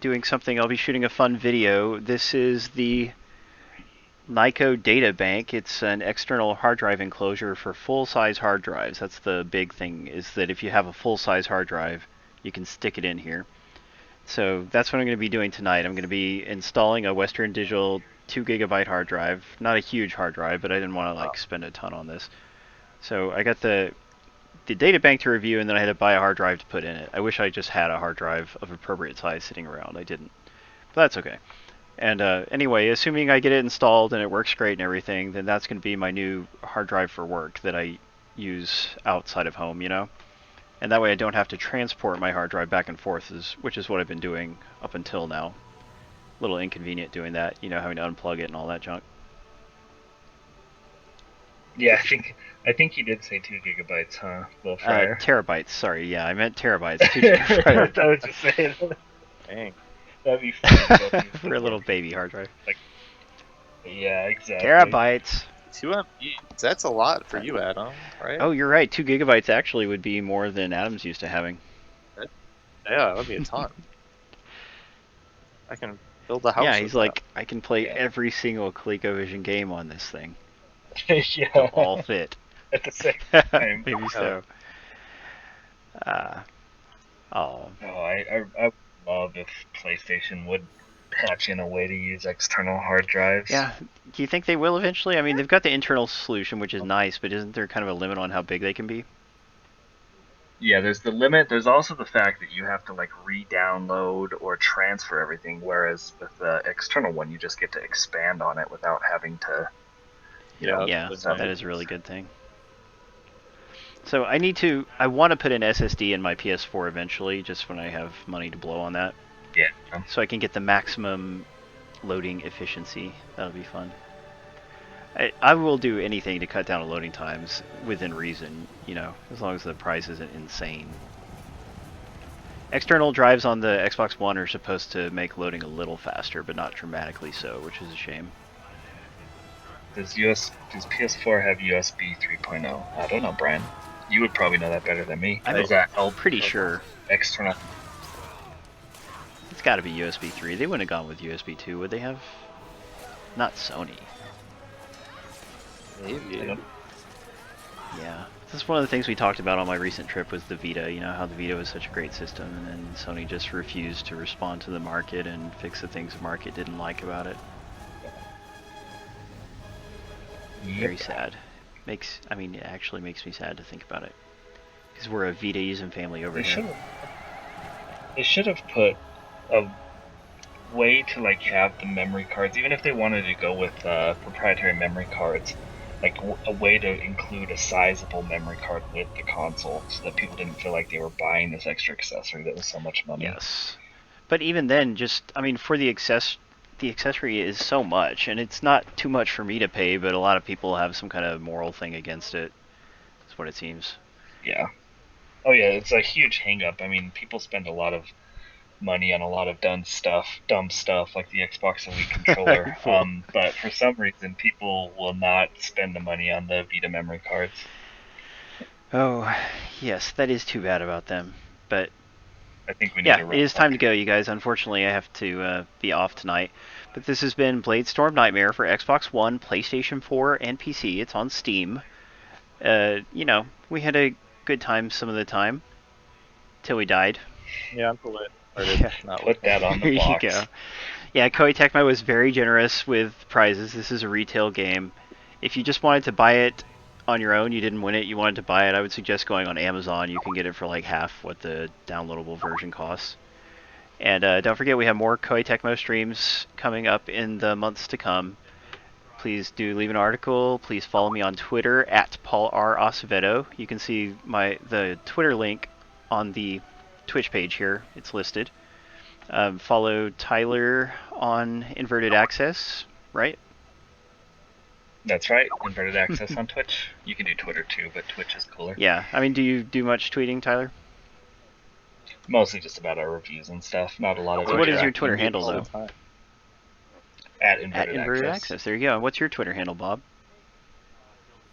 doing something. I'll be shooting a fun video. This is the Nyko Data Bank. It's an external hard drive enclosure for full-size hard drives. That's the big thing, is that if you have a full-size hard drive, you can stick it in here. So that's what I'm going to be doing tonight. I'm going to be installing a Western Digital 2 gigabyte hard drive. Not a huge hard drive, but I didn't want to spend a ton on this. So I got the data bank to review, and then I had to buy a hard drive to put in it. I wish I just had a hard drive of appropriate size sitting around. I didn't. But that's okay. And anyway, assuming I get it installed and it works great and everything, then that's going to be my new hard drive for work that I use outside of home, And that way I don't have to transport my hard drive back and forth, which is what I've been doing up until now. A little inconvenient doing that, having to unplug it and all that junk. Yeah, I think you did say 2 gigabytes, huh, Will Fryer? Terabytes, sorry. Yeah, I meant terabytes. 2 gigabytes. I was just saying. Dang. That'd be funny. For a little baby hard drive. Yeah, exactly. Terabytes. 2 MB. That's a lot for you, Adam, right? Oh, you're right. 2 gigabytes actually would be more than Adam's used to having. Yeah, that'd be a ton. I can build a house. Yeah, with he's that. like, I can play Yeah. every single ColecoVision game on this thing. Yeah. They'll all fit. At the same time. Maybe so. Oh. Oh, I would love if PlayStation would patch in a way to use external hard drives. Yeah. Do you think they will eventually? I mean, they've got the internal solution, which is nice, but isn't there kind of a limit on how big they can be? Yeah, there's the limit. There's also the fact that you have to re-download or transfer everything, whereas with the external one, you just get to expand on it without having to. Yeah, that's that nice. is a really good thing. So I want to put an SSD in my PS4 eventually, just when I have money to blow on that. Yeah. So I can get the maximum loading efficiency. That'll be fun. I will do anything to cut down on loading times within reason, as long as the price isn't insane. External drives on the Xbox One are supposed to make loading a little faster, but not dramatically so, which is a shame. Does PS4 have USB 3.0? I don't know, Brian. You would probably know that better than me. I'm Does that help pretty sure. external? It's got to be USB 3. They wouldn't have gone with USB 2, would they have? Not Sony. Maybe. I don't- Yeah. This is one of the things we talked about on my recent trip was the Vita, how the Vita was such a great system, and then Sony just refused to respond to the market and fix the things the market didn't like about it. Very sad. It actually makes me sad to think about it. Because we're a Vita using family over here. They should have put a way to have the memory cards, even if they wanted to go with proprietary memory cards, a way to include a sizable memory card with the console, so that people didn't feel like they were buying this extra accessory that was so much money. Yes. But even then, for the accessory is so much, and it's not too much for me to pay, but a lot of people have some kind of moral thing against it. That's what it seems. Yeah. Oh yeah, it's a huge hang-up. People spend a lot of money on a lot of dumb stuff like the Xbox Elite controller. But for some reason, people will not spend the money on the Vita memory cards. Oh, yes, that is too bad about them. But I think we need to it is time to go, you guys. Unfortunately, I have to be off tonight. But this has been BladeStorm Nightmare for Xbox One, PlayStation 4, and PC. It's on Steam. We had a good time some of the time. Till we died. Yeah, until it started Yeah. not Put that on There the you box. go. Yeah, Koei Tecmo was very generous with prizes. This is a retail game. If you just wanted to buy it on your own, you didn't win it, you wanted to buy it, I would suggest going on Amazon. You can get it for like half what the downloadable version costs. And don't forget, we have more Koei Tecmo streams coming up in the months to come. Please do leave an article. Please follow me on Twitter at Paul R. Acevedo. You can see the Twitter link on the Twitch page here. It's listed. Follow Tyler on Inverted Access, right? That's right. Inverted access on Twitch. You can do Twitter too, but Twitch is cooler. Yeah. I mean, do you do much tweeting, Tyler? Mostly just about our reviews and stuff. Not a lot of. So what is your interacting Twitter handle, All the though? time. At At Inverted, Inverted access. Access. There you go. What's your Twitter handle, Bob?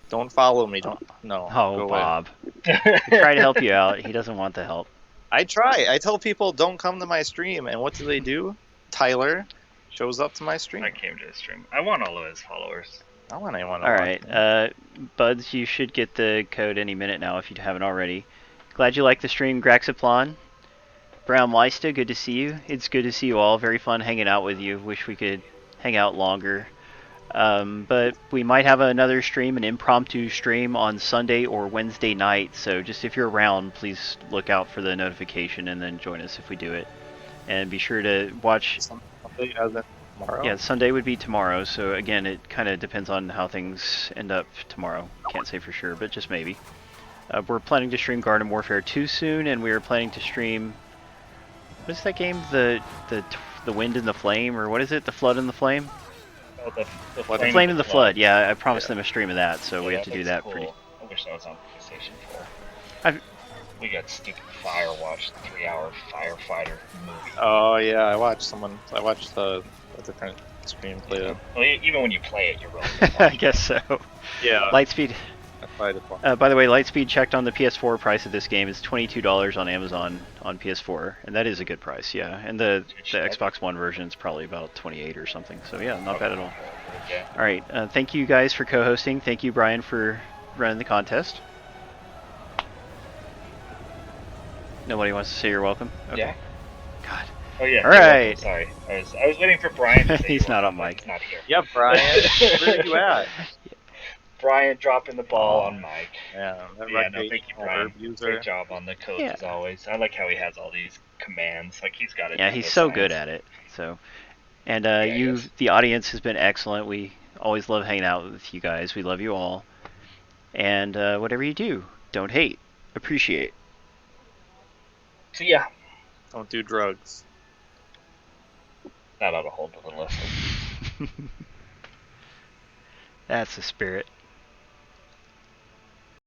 Don't follow me. Don't. No. Oh, go away. Bob. I try to help you out. He doesn't want the help. I try. I tell people don't come to my stream, and what do? Tyler shows up to my stream. I came to the stream. I want all of his followers. I want anyone. All right, Buds, you should get the code any minute now if you haven't already. Glad you liked the stream, Graxaplon. Brown Leista, good to see you. It's good to see you all. Very fun hanging out with you. Wish we could hang out longer. But we might have another stream, an impromptu stream on Sunday or Wednesday night. So just if you're around, please look out for the notification and then join us if we do it. And be sure to watch. Something as in tomorrow. Yeah, Sunday would be tomorrow. So again, it kind of depends on how things end up tomorrow. Can't say for sure, but just maybe. We're planning to stream Garden Warfare 2 soon, and we are planning to stream. What is that game? The Wind and the Flame, or what is it? The Flood and the Flame? Oh, the The Flame Flame and the Flood. Yeah, I promised them a stream of that, so Yeah, we have to do looks that cool. pretty. I wish that was on PlayStation 4. I've- We got stupid Firewatch 3-hour firefighter movie. Oh yeah, I watched a different stream play it. Well, even when you play it, you're rolling. I guess so. Yeah. Lightspeed. I played it once. By the way, Lightspeed checked on the PS4 price of this game. It's $22 on Amazon on PS4, and that is a good price, yeah. And the Xbox One version is probably about 28 or something. So yeah, not bad at all. Yeah. All right, thank you guys for co-hosting. Thank you, Brian, for running the contest. Nobody wants to say you're welcome. Okay. Yeah. God. Oh yeah. All you're right. welcome. Sorry, I was waiting for Brian. To say He's you're not on welcome, but mic. He's not here. Yeah, Brian. Where are you at? Brian dropping the ball on Mike. Yeah, that Yeah, no, recreational thank you, Brian. herb user. Great job on the codes Yeah. as always. I like how he has all these commands. Like he's got it. Yeah, down he's to so science. good at it. So, and he you, is. the audience, has been excellent. We always love hanging out with you guys. We love you all. And whatever you do, don't hate, appreciate. So yeah, Don't do drugs. that ought to hold to the lesson. That's the spirit.